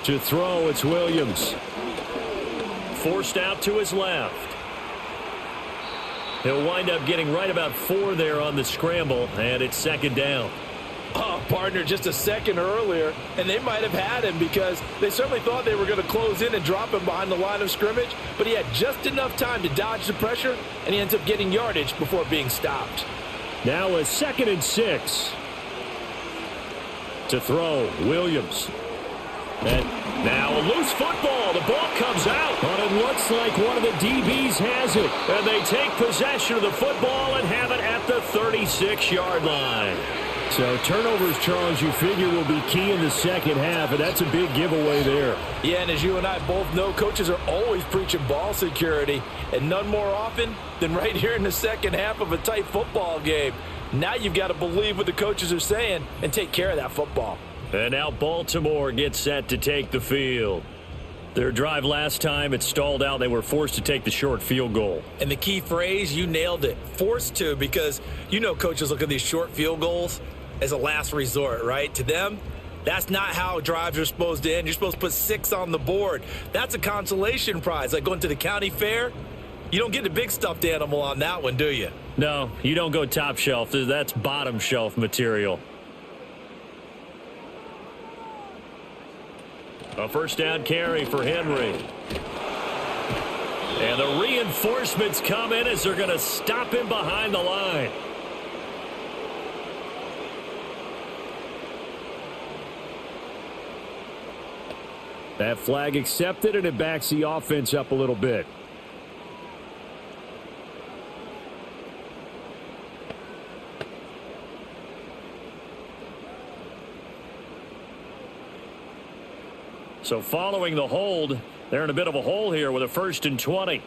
To throw, it's Williams. Forced out to his left. He'll wind up getting right about 4 there on the scramble, and it's 2nd down. Oh, partner, just a second earlier, and they might have had him because they certainly thought they were going to close in and drop him behind the line of scrimmage, but he had just enough time to dodge the pressure, and he ends up getting yardage before being stopped. Now a 2nd and 6. To throw, Williams. And now a loose football. The ball comes out, but it looks like one of the DBs has it. And they take possession of the football and have it at the 36-yard line. So turnovers, Charles, you figure will be key in the second half, and that's a big giveaway there. Yeah, and as you and I both know, coaches are always preaching ball security, and none more often than right here in the second half of a tight football game. Now you've got to believe what the coaches are saying and take care of that football. And now Baltimore gets set to take the field. Their drive last time, it stalled out. They were forced to take the short field goal. And the key phrase, you nailed it, forced to, because you know coaches look at these short field goals as a last resort, right? To them, that's not how drives are supposed to end. You're supposed to put 6 on the board. That's a consolation prize. Like going to the county fair, you don't get the big stuffed animal on that one, do you? No, you don't go top shelf. That's bottom shelf material. A first down carry for Henry. And the reinforcements come in as they're going to stop him behind the line. That flag accepted, and it backs the offense up a little bit. So following the hold, they're in a bit of a hole here with a 1st and 20.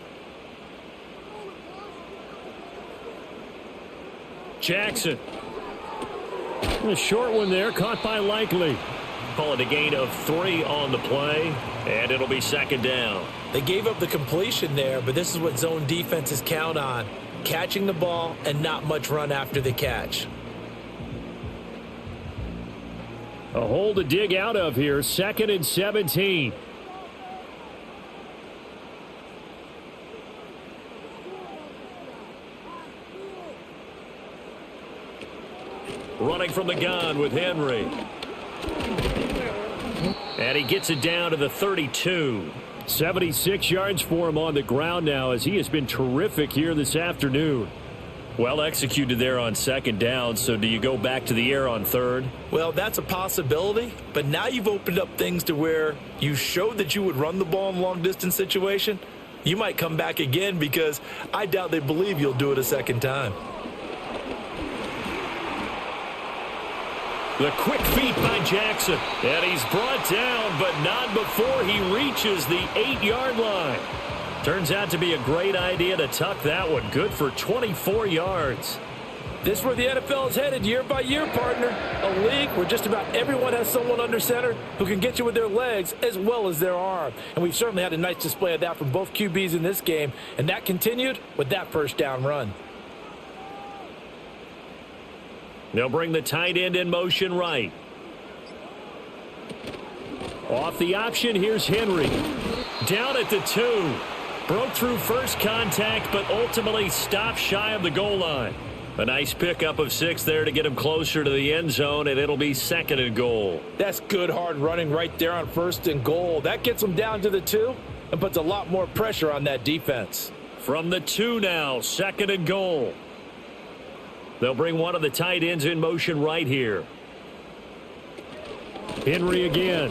Jackson. A short one there, caught by Likely. Call it a gain of 3 on the play, and it'll be 2nd down. They gave up the completion there, but this is what zone defenses count on. Catching the ball and not much run after the catch. A hole to dig out of here, 2nd and 17. Running from the gun with Henry. And he gets it down to the 32. 76 yards for him on the ground now, as he has been terrific here this afternoon. Well executed there on second down. So do you go back to the air on third? Well, that's a possibility, but now you've opened up things to where you showed that you would run the ball in long distance situation. You might come back again, because I doubt they believe you'll do it a second time. The quick feet by Jackson. And he's brought down, but not before he reaches the 8-yard line. Turns out to be a great idea to tuck that one. Good for 24 yards. This is where the NFL is headed year by year, partner. A league where just about everyone has someone under center who can get you with their legs as well as their arm. And we've certainly had a nice display of that from both QBs in this game. And that continued with that first down run. They'll bring the tight end in motion right. Off the option, here's Henry. Down at the 2. Broke through first contact, but ultimately stopped shy of the goal line. A nice pickup of 6 there to get him closer to the end zone, and it'll be 2nd and goal. That's good hard running right there on 1st and goal. That gets him down to the 2 and puts a lot more pressure on that defense. From the 2 now, 2nd and goal. They'll bring one of the tight ends in motion right here. Henry again.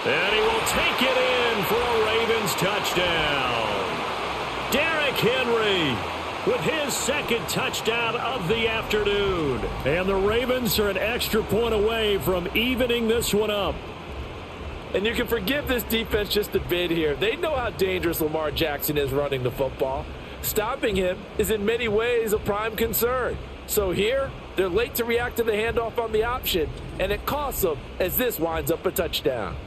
And he will take it in for a Ravens touchdown. Derrick Henry with his 2nd touchdown of the afternoon. And the Ravens are an extra point away from evening this one up. And you can forgive this defense just a bit here. They know how dangerous Lamar Jackson is running the football. Stopping him is in many ways a prime concern. So here, they're late to react to the handoff on the option, and it costs them as this winds up a touchdown.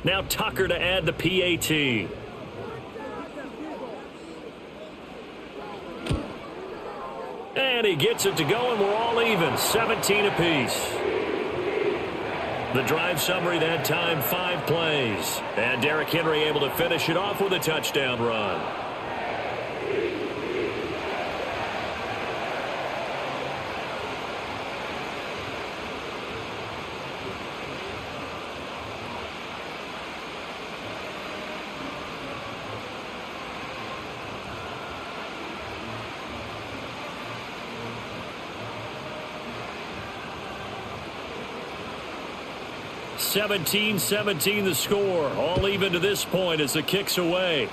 Now Tucker to add the PAT. And he gets it to go, and we're all even, 17 apiece. The drive summary that time, 5 plays. And Derrick Henry able to finish it off with a touchdown run. (17-17) the score. All even to this point as the kick's away.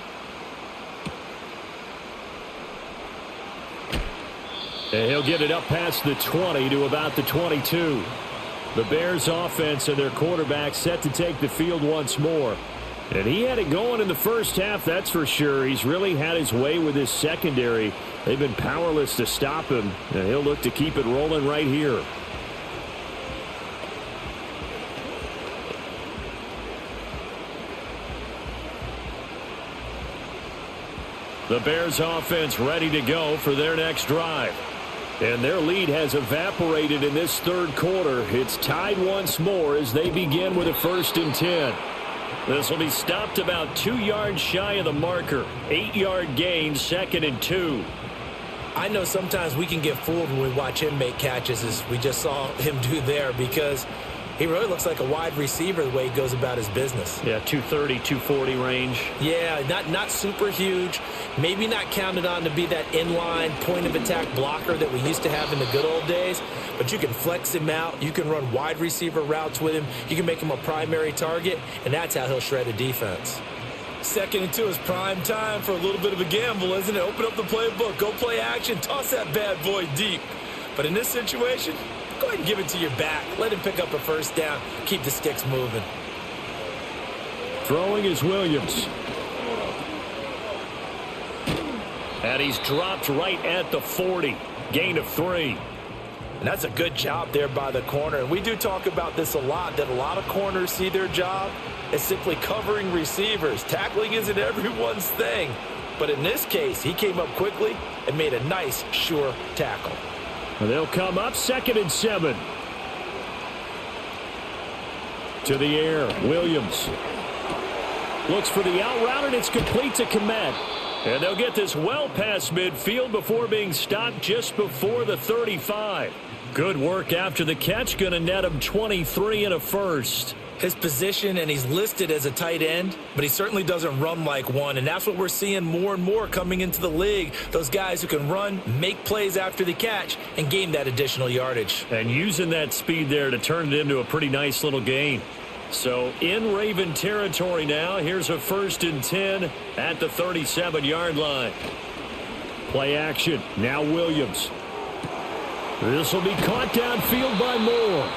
And he'll get it up past the 20 to about the 22. The Bears offense and their quarterback set to take the field once more. And he had it going in the first half, that's for sure. He's really had his way with his secondary. They've been powerless to stop him. And he'll look to keep it rolling right here. The Bears offense ready to go for their next drive. And their lead has evaporated in this third quarter. It's tied once more as they begin with a 1st and 10. This will be stopped about 2 yards shy of the marker. 8-yard gain, 2nd and 2. I know sometimes we can get fooled when we watch him make catches, as we just saw him do there, because he really looks like a wide receiver the way he goes about his business. Yeah, 230, 240 range. Yeah, not super huge. Maybe not counted on to be that inline point-of-attack blocker that we used to have in the good old days. But you can flex him out. You can run wide receiver routes with him. You can make him a primary target, and that's how he'll shred a defense. 2nd and 2 is prime time for a little bit of a gamble, isn't it? Open up the playbook. Go play action. Toss that bad boy deep. But in this situation, go ahead and give it to your back. Let him pick up a 1st down. Keep the sticks moving. Throwing is Williams. And he's dropped right at the 40. Gain of 3. And that's a good job there by the corner. And we do talk about this a lot, that a lot of corners see their job as simply covering receivers. Tackling isn't everyone's thing. But in this case, he came up quickly and made a nice, sure tackle. And they'll come up 2nd and 7. To the air, Williams. Looks for the out route, and it's complete to Komet. And they'll get this well past midfield before being stopped just before the 35. Good work after the catch. Going to net him 23 and a first. His position, and he's listed as a tight end, but he certainly doesn't run like one, and that's what we're seeing more and more coming into the league. Those guys who can run, make plays after the catch, and gain that additional yardage. And using that speed there to turn it into a pretty nice little gain. So in Raven territory now. Here's a 1st and 10 at the 37-yard line. Play action. Now Williams. This will be caught downfield by Moore.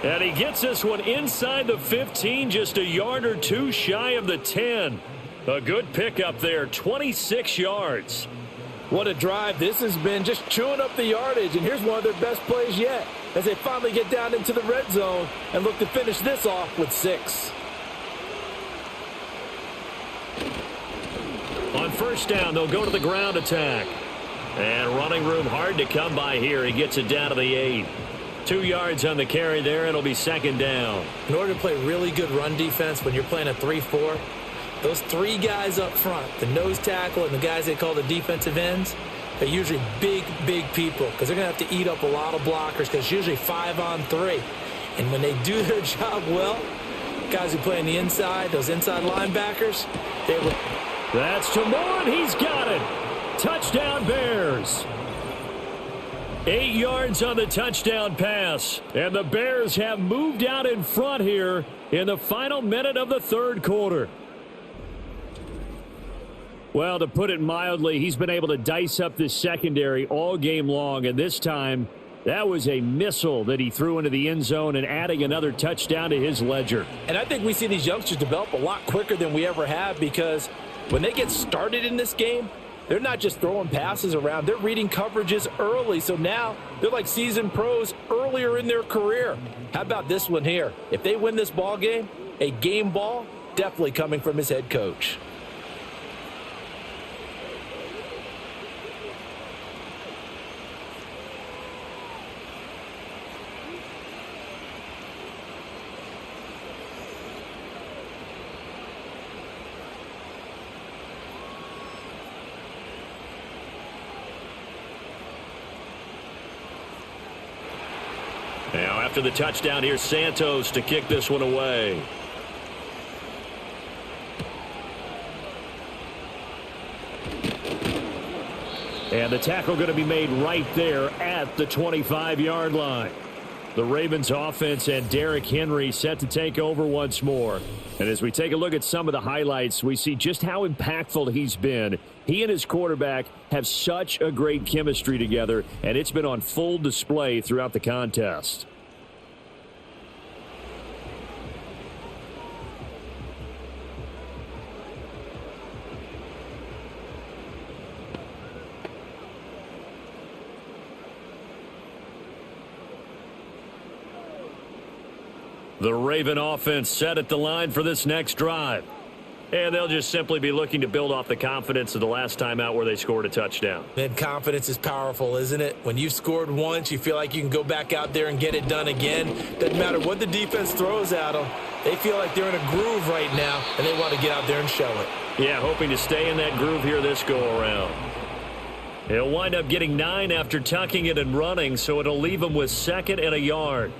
And he gets this one inside the 15, just a yard or two shy of the 10. A good pickup there, 26 yards. What a drive this has been, just chewing up the yardage. And here's one of their best plays yet as they finally get down into the red zone and look to finish this off with 6. On 1st down, they'll go to the ground attack. And running room hard to come by here. He gets it down to the 8. 2 yards on the carry there. It'll be 2nd down. In order to play really good run defense when you're playing a 3-4, those 3 guys up front, the nose tackle and the guys they call the defensive ends, they're usually big people because they're going to have to eat up a lot of blockers because it's usually 5 on 3. And when they do their job well, guys who play on the inside, those inside linebackers, they will. That's to Moore, and he's got it. Touchdown Bears. 8 yards on the touchdown pass. And the Bears have moved out in front here in the final minute of the 3rd quarter. Well, to put it mildly, he's been able to dice up this secondary all game long. And this time, that was a missile that he threw into the end zone and adding another touchdown to his ledger. And I think we see these youngsters develop a lot quicker than we ever have because when they get started in this game, they're not just throwing passes around. They're reading coverages early. So now they're like seasoned pros earlier in their career. How about this one here? If they win this ball game, a game ball definitely coming from his head coach. Now after the touchdown, here's Santos to kick this one away. And the tackle going to be made right there at the 25-yard line. The Ravens offense and Derrick Henry set to take over once more. And as we take a look at some of the highlights, we see just how impactful he's been. He and his quarterback have such a great chemistry together, and it's been on full display throughout the contest. The Raven offense set at the line for this next drive. And they'll just simply be looking to build off the confidence of the last time out where they scored a touchdown. And confidence is powerful, isn't it? When you've scored once, you feel like you can go back out there and get it done again. Doesn't matter what the defense throws at them. They feel like they're in a groove right now, and they want to get out there and show it. Yeah, hoping to stay in that groove here this go-around. He'll wind up getting 9 after tucking it and running, so it'll leave him with 2nd and a yard.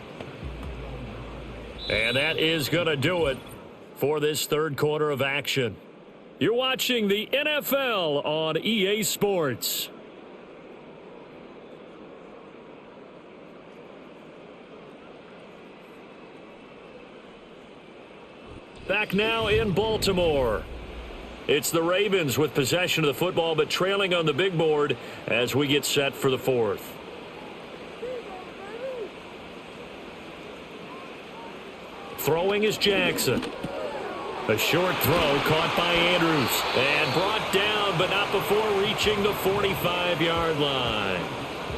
And that is going to do it for this 3rd quarter of action. You're watching the NFL on EA Sports. Back now in Baltimore. It's the Ravens with possession of the football, but trailing on the big board as we get set for the 4th. Throwing is Jackson. A short throw caught by Andrews and brought down, but not before reaching the 45-yard line.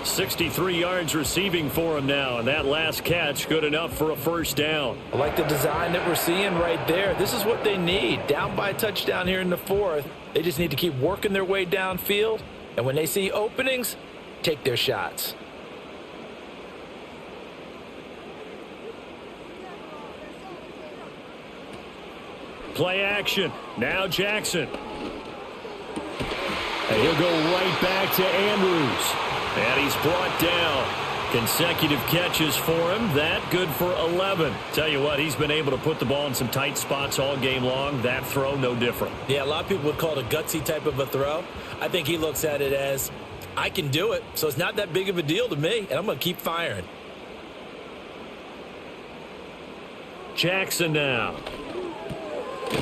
63 yards receiving for him now, and that last catch good enough for a 1st down. I like the design that we're seeing right there. This is what they need. Down by a touchdown here in the 4th. They just need to keep working their way downfield, and when they see openings, take their shots. Play action. Now Jackson. And he'll go right back to Andrews. And he's brought down. Consecutive catches for him. That good for 11. Tell you what, he's been able to put the ball in some tight spots all game long. That throw, no different. Yeah, a lot of people would call it a gutsy type of a throw. I think he looks at it as, I can do it, so it's not that big of a deal to me, and I'm going to keep firing. Jackson now.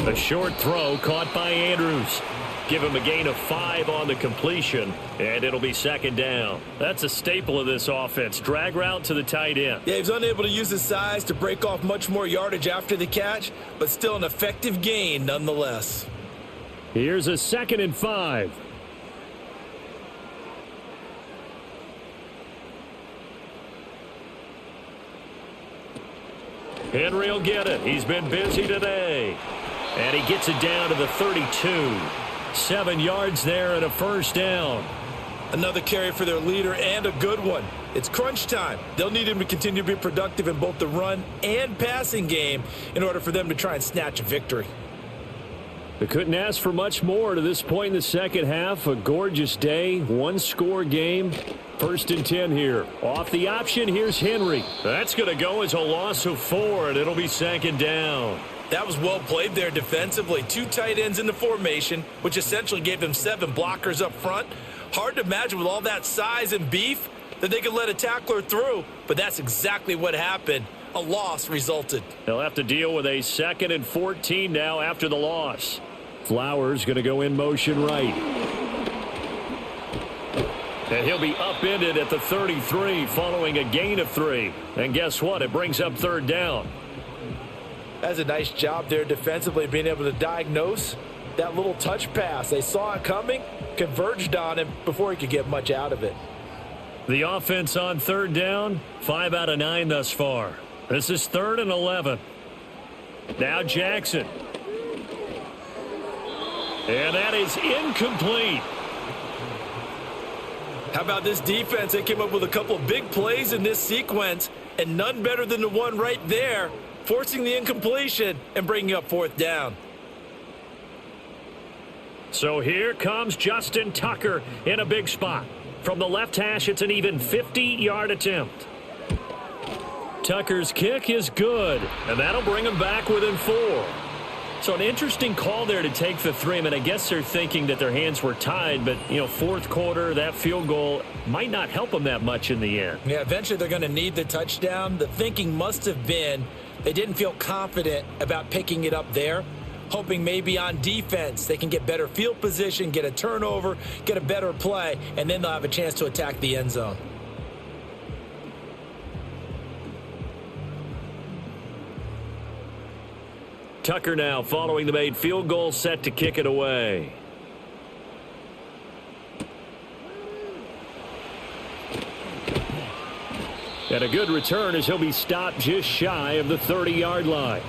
A short throw caught by Andrews. Give him a gain of 5 on the completion, and it'll be second down. That's a staple of this offense. Drag route to the tight end. Yeah, he was unable to use his size to break off much more yardage after the catch, but still an effective gain nonetheless. Here's a 2nd and 5. Henry will get it. He's been busy today. And he gets it down to the 32. 7 yards there and a first down. Another carry for their leader and a good one. It's crunch time. They'll need him to continue to be productive in both the run and passing game in order for them to try and snatch a victory. They couldn't ask for much more to this point in the second half. A gorgeous day, 1-score game. 1st and 10 here. Off the option, here's Henry. That's going to go as a loss of 4, and it'll be second down. That was well played there defensively. 2 tight ends in the formation, which essentially gave them 7 blockers up front. Hard to imagine with all that size and beef that they could let a tackler through, but that's exactly what happened. A loss resulted. They'll have to deal with a 2nd and 14 now after the loss. Flowers going to go in motion right. And he'll be upended at the 33 following a gain of 3. And guess what? It brings up 3rd down. That's a nice job there defensively, being able to diagnose that little touch pass. They saw it coming, converged on him before he could get much out of it. The offense on 3rd down, 5 out of 9 thus far. This is 3rd and 11. Now Jackson. And that is incomplete. How about this defense? They came up with a couple of big plays in this sequence, and none better than the one right there, forcing the incompletion and bringing up 4th down. So here comes Justin Tucker in a big spot. From the left hash, it's an even 50-yard attempt. Tucker's kick is good, and that'll bring him back within 4. So an interesting call there to take the 3. I mean, I guess they're thinking that their hands were tied, but, you know, 4th quarter, that field goal might not help them that much in the end. Yeah, eventually they're going to need the touchdown. The thinking must have been they didn't feel confident about picking it up there, hoping maybe on defense they can get better field position, get a turnover, get a better play, and then they'll have a chance to attack the end zone. Tucker now following the made field goal, set to kick it away. And a good return as he'll be stopped just shy of the 30-yard line.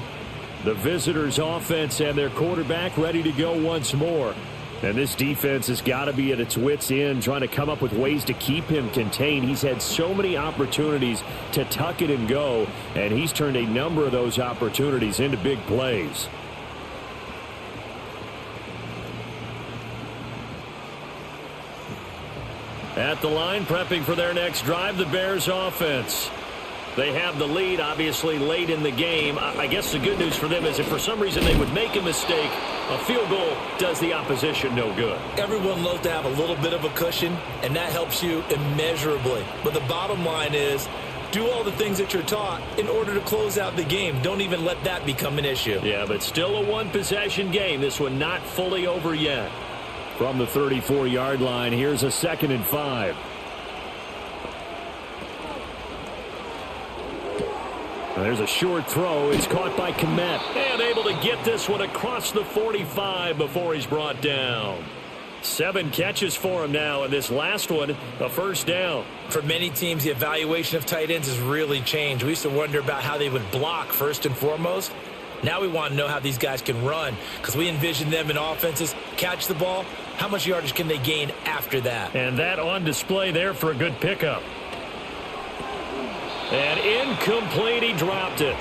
The visitors' offense and their quarterback ready to go once more. And this defense has got to be at its wits' end, trying to come up with ways to keep him contained. He's had so many opportunities to tuck it and go, and he's turned a number of those opportunities into big plays. At the line, prepping for their next drive, the Bears offense. They have the lead, obviously, late in the game. I guess the good news for them is if for some reason they would make a mistake, a field goal does the opposition no good. Everyone loves to have a little bit of a cushion, and that helps you immeasurably. But the bottom line is, do all the things that you're taught in order to close out the game. Don't even let that become an issue. Yeah, but still a one-possession game. This one not fully over yet. From the 34-yard line, here's a 2nd and 5. There's a short throw. It's caught by Komet. And able to get this one across the 45 before he's brought down. 7 catches for him now, and this last one, a first down. For many teams, the evaluation of tight ends has really changed. We used to wonder about how they would block first and foremost. Now we want to know how these guys can run, because we envision them in offenses catch the ball. How much yardage can they gain after that? And that on display there for a good pickup. And incomplete, he dropped it.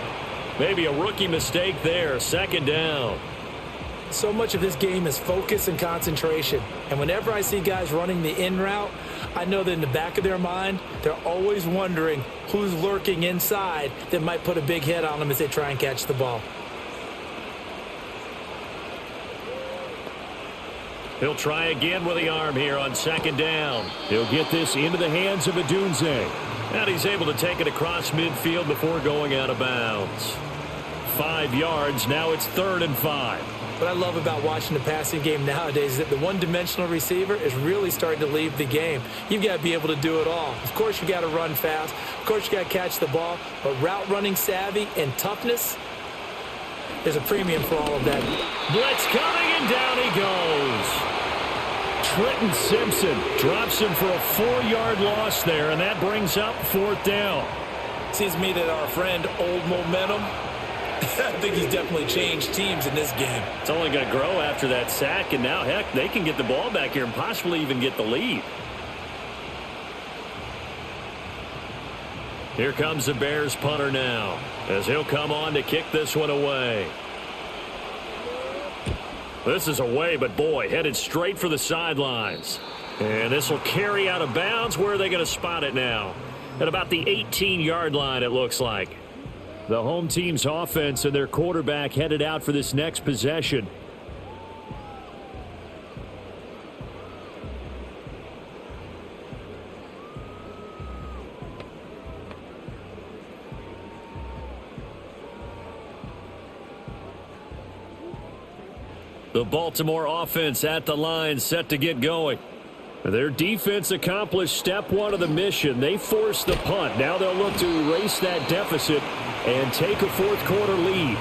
Maybe a rookie mistake there, 2nd down. So much of this game is focus and concentration. And whenever I see guys running the in route, I know that in the back of their mind, they're always wondering who's lurking inside that might put a big hit on them as they try and catch the ball. He'll try again with the arm here on second down. He'll get this into the hands of Adunze. And he's able to take it across midfield before going out of bounds. 5 yards. Now it's 3rd and 5. What I love about watching the passing game nowadays is that the one-dimensional receiver is really starting to leave the game. You've got to be able to do it all. Of course, you got to run fast. Of course, you got to catch the ball. But route running savvy and toughness, there's a premium for all of that. Blitz coming, and down he goes. Trenton Simpson drops him for a 4-yard loss there, and that brings up 4th down. Seems to me that our friend Old Momentum, I think he's definitely changed teams in this game. It's only going to grow after that sack, and now, heck, they can get the ball back here and possibly even get the lead. Here comes the Bears punter now, as he'll come on to kick this one away. This is away, but boy, headed straight for the sidelines. And this will carry out of bounds. Where are they going to spot it now? At about the 18-yard line, it looks like. The home team's offense and their quarterback headed out for this next possession. The Baltimore offense at the line, set to get going. Their defense accomplished step 1 of the mission. They forced the punt. Now they'll look to erase that deficit and take a 4th quarter lead.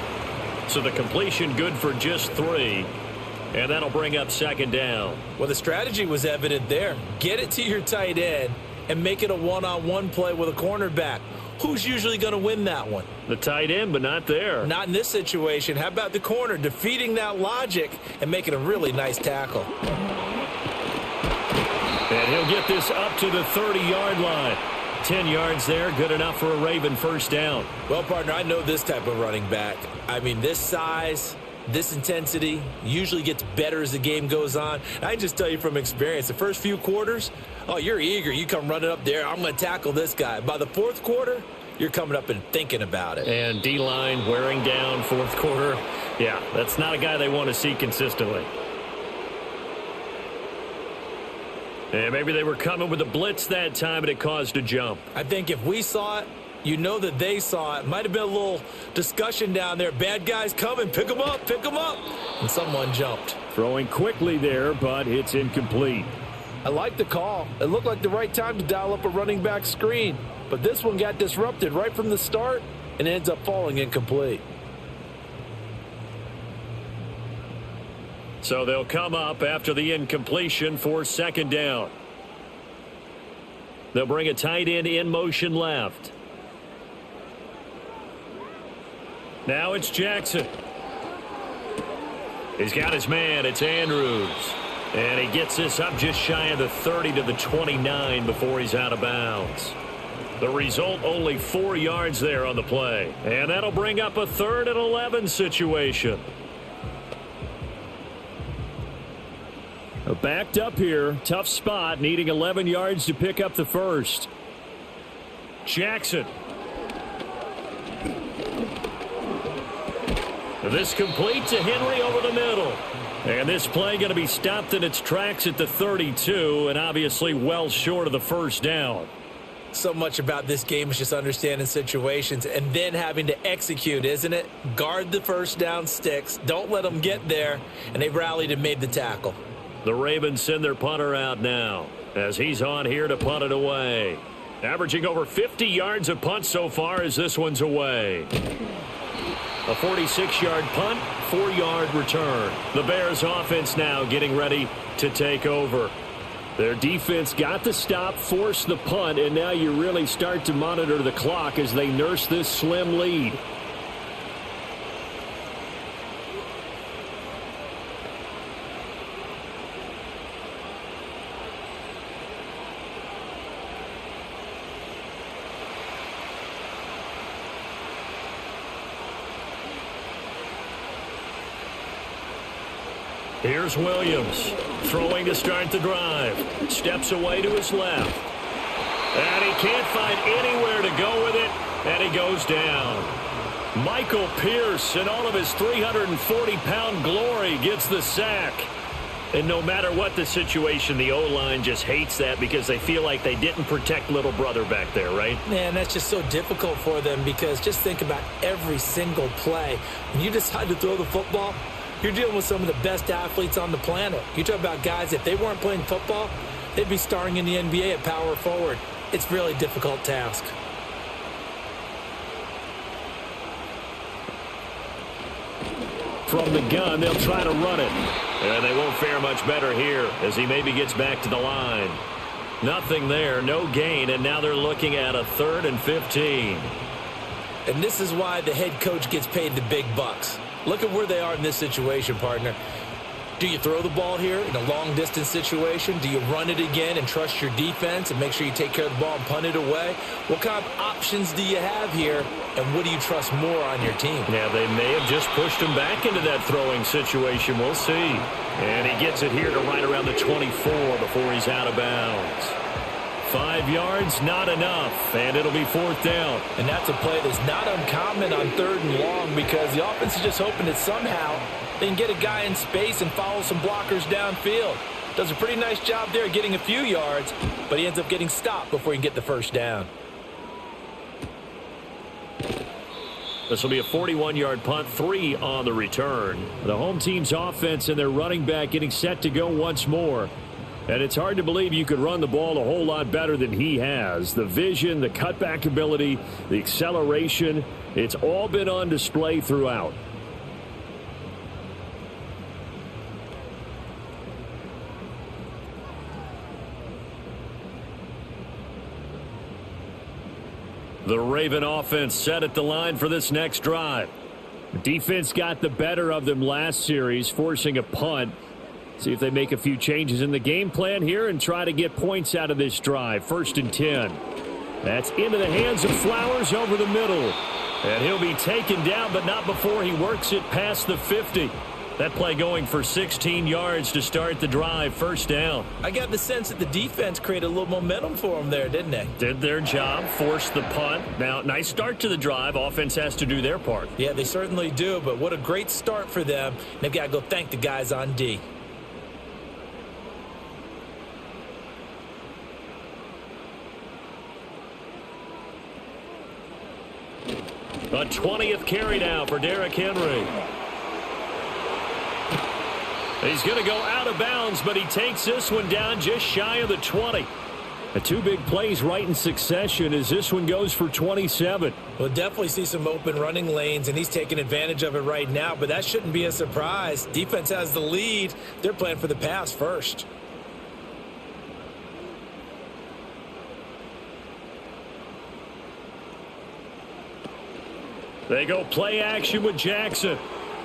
So the completion good for just 3. And that'll bring up 2nd down. Well, the strategy was evident there. Get it to your tight end and make it a one-on-one play with a cornerback. Who's usually going to win that one? The tight end, but not there. Not in this situation. How about the corner defeating that logic and making a really nice tackle? And he'll get this up to the 30-yard line. 10 yards there, good enough for a Raven 1st down. Well, partner, I know this type of running back. I mean, this size, this intensity usually gets better as the game goes on. I can just tell you from experience, the first few quarters, oh, you're eager. You come running up there, I'm going to tackle this guy. By the 4th quarter, you're coming up and thinking about it. And D-line wearing down 4th quarter. Yeah, that's not a guy they want to see consistently. And maybe they were coming with a blitz that time and it caused a jump. I think if we saw it, you know that they saw it. Might have been a little discussion down there. Bad guys coming. Pick them up. Pick them up. And someone jumped. Throwing quickly there, but it's incomplete. I like the call. It looked like the right time to dial up a running back screen. But this one got disrupted right from the start and ends up falling incomplete. So they'll come up after the incompletion for 2nd down. They'll bring a tight end in motion left. Now it's Jackson. He's got his man. It's Andrews. And he gets this up just shy of the 30 to the 29 before he's out of bounds. The result, only 4 yards there on the play. And that'll bring up a 3rd and 11 situation. Backed up here. Tough spot. Needing 11 yards to pick up the 1st. Jackson. This complete to Henry over the middle. And this play going to be stopped in its tracks at the 32, and obviously well short of the 1st down. So much about this game is just understanding situations and then having to execute, isn't it? Guard the 1st down sticks. Don't let them get there. And they rallied and made the tackle. The Ravens send their punter out now as he's on here to punt it away. Averaging over 50 yards a punt so far as this one's away. A 46-yard punt, 4-yard return. The Bears offense now getting ready to take over. Their defense got the stop, forced the punt, and now you really start to monitor the clock as they nurse this slim lead. Here's Williams throwing to start the drive. Steps away to his left. And he can't find anywhere to go with it, and he goes down. Michael Pierce, in all of his 340-pound glory, gets the sack. And no matter what the situation, the O-line just hates that because they feel like they didn't protect little brother back there, right? Man, that's just so difficult for them because just think about every single play. When you decide to throw the football, you're dealing with some of the best athletes on the planet. You talk about guys, if they weren't playing football, they'd be starring in the NBA at power forward. It's a really difficult task. From the gun, they'll try to run it. And they won't fare much better here as he maybe gets back to the line. Nothing there, no gain, and now they're looking at a 3rd and 15. And this is why the head coach gets paid the big bucks. Look at where they are in this situation, partner. Do you throw the ball here in a long-distance situation? Do you run it again and trust your defense and make sure you take care of the ball and punt it away? What kind of options do you have here, and what do you trust more on your team? Yeah, they may have just pushed him back into that throwing situation. We'll see. And he gets it here to right around the 24 before he's out of bounds. 5 yards, not enough, and it'll be 4th down. And that's a play that's not uncommon on 3rd and long because the offense is just hoping that somehow they can get a guy in space and follow some blockers downfield. Does a pretty nice job there getting a few yards, but he ends up getting stopped before he can get the 1st down. This will be a 41-yard punt, 3 on the return. The home team's offense and their running back getting set to go once more. And it's hard to believe you could run the ball a whole lot better than he has. The vision, the cutback ability, the acceleration, it's all been on display throughout. The Raven offense set at the line for this next drive. The defense got the better of them last series, forcing a punt. See if they make a few changes in the game plan here and try to get points out of this drive. 1st and 10. That's into the hands of Flowers over the middle. And he'll be taken down, but not before he works it past the 50. That play going for 16 yards to start the drive. 1st down. I got the sense that the defense created a little momentum for them there, didn't they? Did their job, forced the punt. Now, nice start to the drive. Offense has to do their part. Yeah, they certainly do, but what a great start for them. They've got to go thank the guys on D. A 20th carry now for Derrick Henry. He's going to go out of bounds, but he takes this one down just shy of the 20. The 2 big plays right in succession as this one goes for 27. We'll definitely see some open running lanes, and he's taking advantage of it right now, but that shouldn't be a surprise. Defense has the lead. They're playing for the pass first. They go play action with Jackson.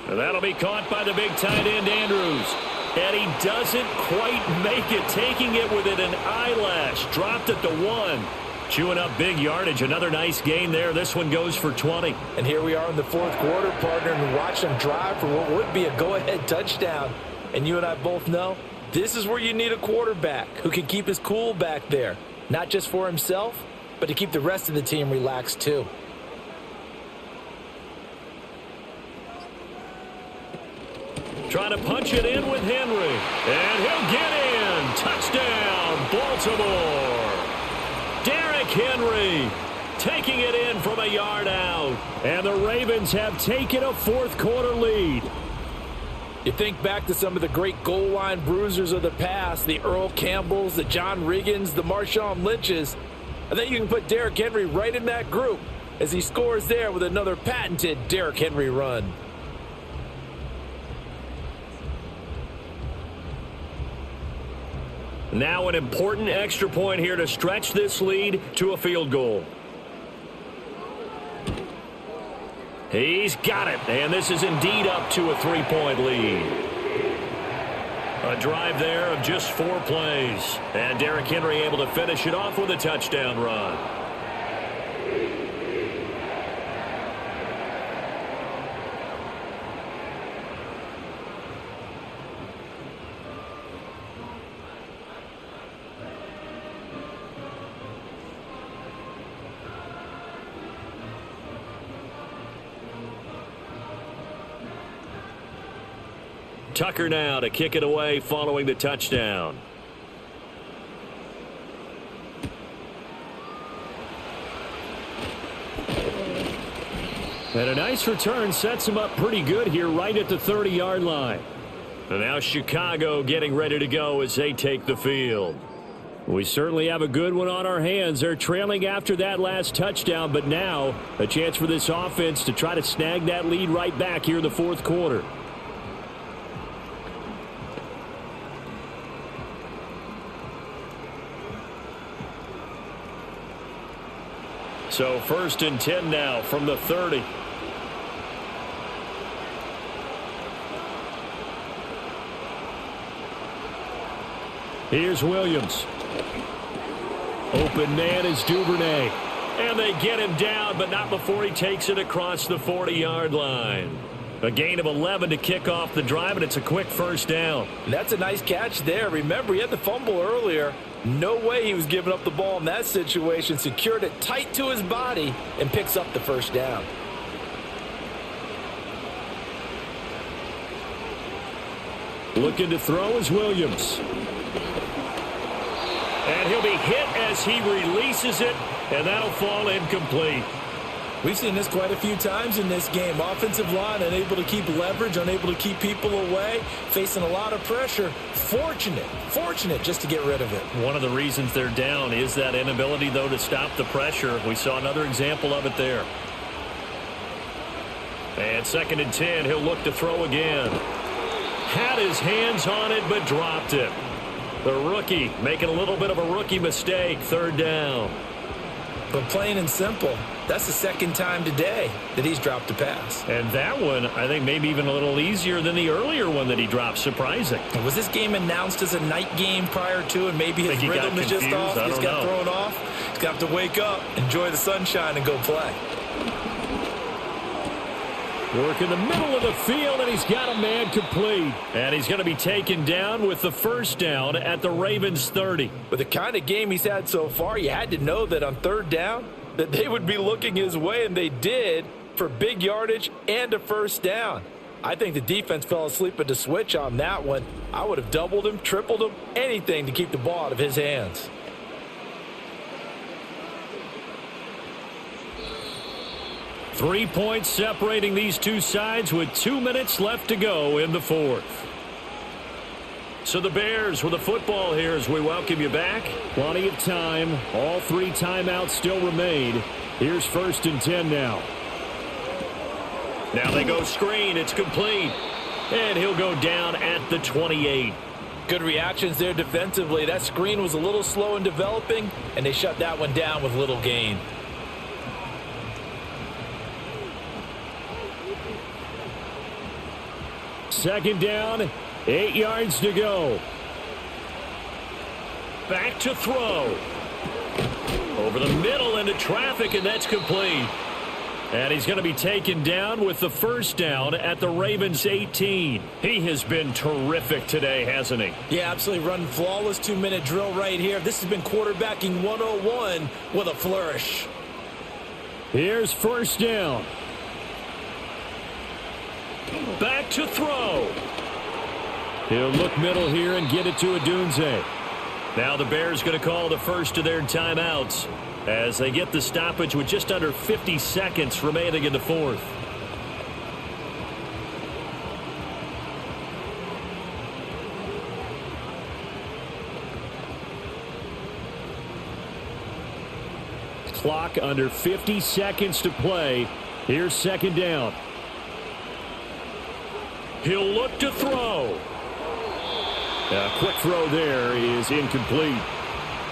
And that'll be caught by the big tight end, Andrews. And he doesn't quite make it, taking it within an eyelash. Dropped at the 1. Chewing up big yardage. Another nice gain there. This one goes for 20. And here we are in the 4th quarter, partner, and watch them drive for what would be a go-ahead touchdown. And you and I both know this is where you need a quarterback who can keep his cool back there. Not just for himself, but to keep the rest of the team relaxed too. Trying to punch it in with Henry. And he'll get in. Touchdown, Baltimore. Derrick Henry taking it in from a yard out. And the Ravens have taken a 4th quarter lead. You think back to some of the great goal line bruisers of the past, the Earl Campbells, the John Riggins, the Marshawn Lynches. I think you can put Derrick Henry right in that group as he scores there with another patented Derrick Henry run. Now an important extra point here to stretch this lead to a field goal. He's got it, and this is indeed up to a 3-point lead. A drive there of just 4 plays. And Derrick Henry able to finish it off with a touchdown run. Tucker now to kick it away following the touchdown. And a nice return sets him up pretty good here right at the 30-yard line. And now Chicago getting ready to go as they take the field. We certainly have a good one on our hands. They're trailing after that last touchdown, but now a chance for this offense to try to snag that lead right back here in the fourth quarter. So 1st and 10 now from the 30. Here's Williams. Open man is Duvernay. And they get him down, but not before he takes it across the 40-yard line. A gain of 11 to kick off the drive, and it's a quick first down. And that's a nice catch there. Remember, he had the fumble earlier. No way he was giving up the ball in that situation. Secured it tight to his body and picks up the first down. Looking to throw is Williams. And he'll be hit as he releases it, and that'll fall incomplete. We've seen this quite a few times in this game. Offensive line unable to keep leverage, unable to keep people away, facing a lot of pressure. Fortunate just to get rid of it. One of the reasons they're down is that inability, though, to stop the pressure. We saw another example of it there. And 2nd and 10, he'll look to throw again. Had his hands on it, but dropped it. The rookie making a little bit of a rookie mistake. 3rd down. But plain and simple, that's the 2nd time today that he's dropped a pass. And that one, I think, maybe even a little easier than the earlier one that he dropped. Surprising. Was this game announced as a night game prior to, and maybe his rhythm is just off? He's got thrown off. He's got to wake up, enjoy the sunshine, and go play. Work in the middle of the field, and he's got a man complete. And he's going to be taken down with the first down at the Ravens 30. With the kind of game he's had so far, you had to know that on 3rd down that they would be looking his way, and they did, for big yardage and a first down. I think the defense fell asleep at the switch on that one. I would have doubled him, tripled him, anything to keep the ball out of his hands. Three points separating these two sides with 2 minutes left to go in the fourth. So the Bears with the football here as we welcome you back. Plenty of time. All 3 timeouts still remain. Here's 1st and 10 now. Now they go screen. It's complete. And he'll go down at the 28. Good reactions there defensively. That screen was a little slow in developing, and they shut that one down with little gain. Second down, 8 yards to go. Back to throw. Over the middle into traffic, and that's complete. And he's going to be taken down with the first down at the Ravens 18. He has been terrific today, hasn't he? Yeah, absolutely. Run flawless 2-minute drill right here. This has been quarterbacking 101 with a flourish. Here's first down. Back to throw. He'll look middle here and get it to Odunze. Now the Bears going to call the first of their timeouts as they get the stoppage with just under 50 seconds remaining in the fourth. Clock under 50 seconds to play. Here's second down. He'll look to throw. A quick throw there is incomplete.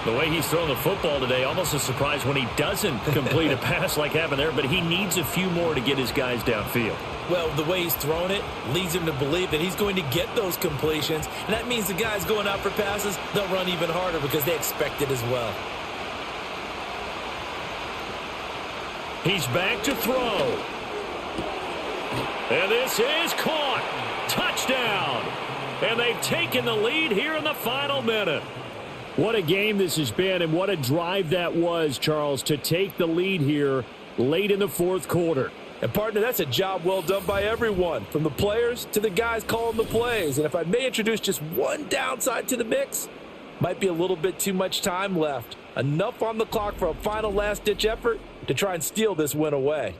The way he's thrown the football today, almost a surprise when he doesn't complete a pass like happened there, but he needs a few more to get his guys downfield. Well, the way he's thrown it leads him to believe that he's going to get those completions, and that means the guys going out for passes, they'll run even harder because they expect it as well. He's back to throw. And this is caught. Touchdown. And they've taken the lead here in the final minute. What a game this has been, and what a drive that was, Charles, to take the lead here late in the fourth quarter. And, partner, that's a job well done by everyone, from the players to the guys calling the plays. And if I may introduce just one downside to the mix, might be a little bit too much time left. Enough on the clock for a final last-ditch effort to try and steal this win away.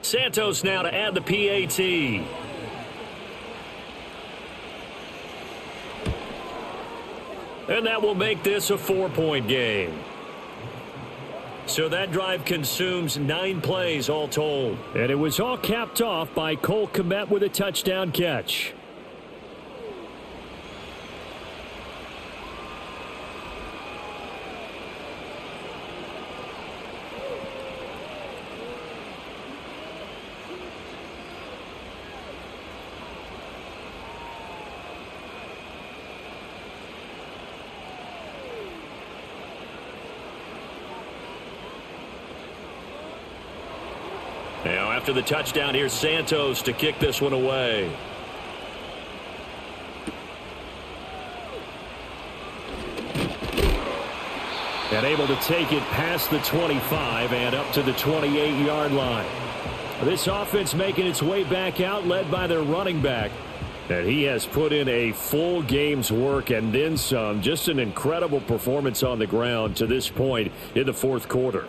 Santos now to add the PAT. And that will make this a 4-point game. So that drive consumes 9 plays all told. And it was all capped off by Cole Kmet with a touchdown catch. Now, after the touchdown, here's Santos to kick this one away. And able to take it past the 25 and up to the 28-yard line. This offense making its way back out, led by their running back. And he has put in a full game's work and then some. Just an incredible performance on the ground to this point in the fourth quarter.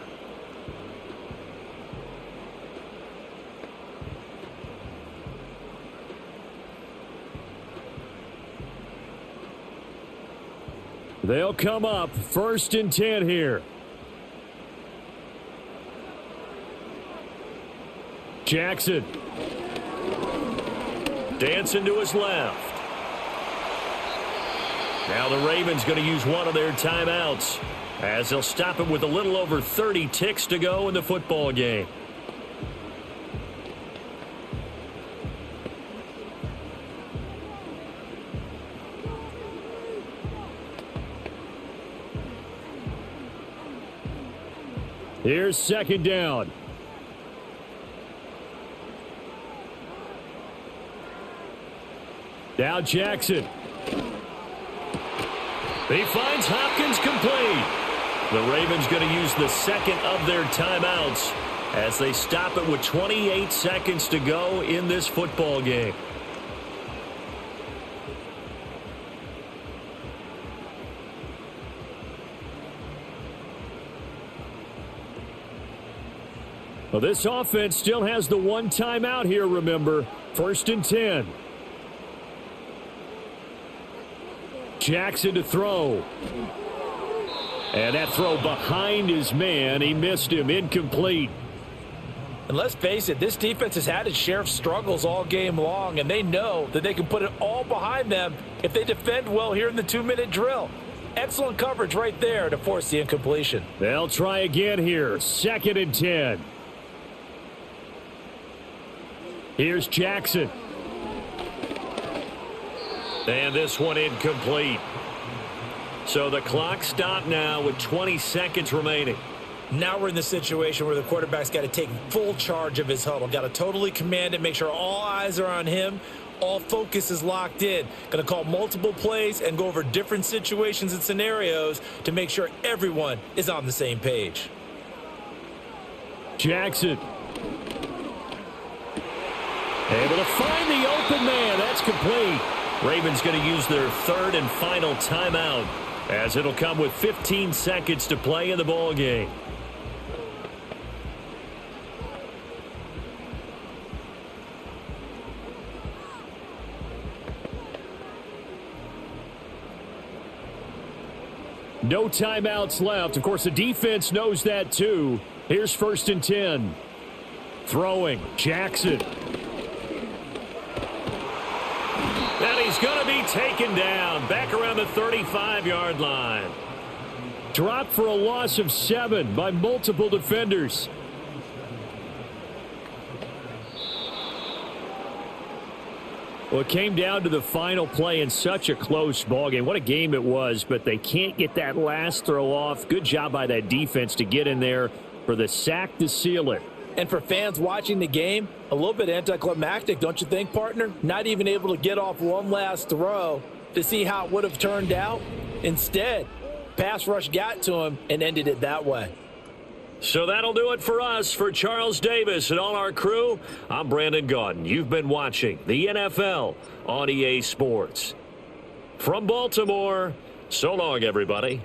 They'll come up 1st and 10 here. Jackson. Dancing to his left. Now the Ravens going to use one of their timeouts as they'll stop it with a little over 30 ticks to go in the football game. Here's 2nd down. Now Jackson. He finds Hopkins complete. The Ravens going to use the 2nd of their timeouts as they stop it with 28 seconds to go in this football game. Well, this offense still has the one timeout here, remember. 1st and 10. Jackson to throw. And that throw behind his man. He missed him. Incomplete. And let's face it, this defense has had its share of struggles all game long, and they know that they can put it all behind them if they defend well here in the 2-minute drill. Excellent coverage right there to force the incompletion. They'll try again here. 2nd and 10. Here's Jackson. And this one incomplete. So the clock stopped now with 20 seconds remaining. Now we're in the situation where the quarterback's got to take full charge of his huddle. Got to totally command it, make sure all eyes are on him. All focus is locked in. Going to call multiple plays and go over different situations and scenarios to make sure everyone is on the same page. Jackson. Able to find the open man. That's complete. Ravens going to use their 3rd and final timeout as it'll come with 15 seconds to play in the ball game. No timeouts left. Of course, the defense knows that too. Here's 1st and 10. Throwing. Jackson. And he's going to be taken down back around the 35-yard line. Dropped for a loss of 7 by multiple defenders. Well, it came down to the final play in such a close ballgame. What a game it was, but they can't get that last throw off. Good job by that defense to get in there for the sack to seal it. And for fans watching the game, a little bit anticlimactic, don't you think, partner? Not even able to get off one last throw to see how it would have turned out. Instead, pass rush got to him and ended it that way. So that'll do it for us. For Charles Davis and all our crew, I'm Brandon Gaudin. You've been watching the NFL on EA Sports. From Baltimore, so long, everybody.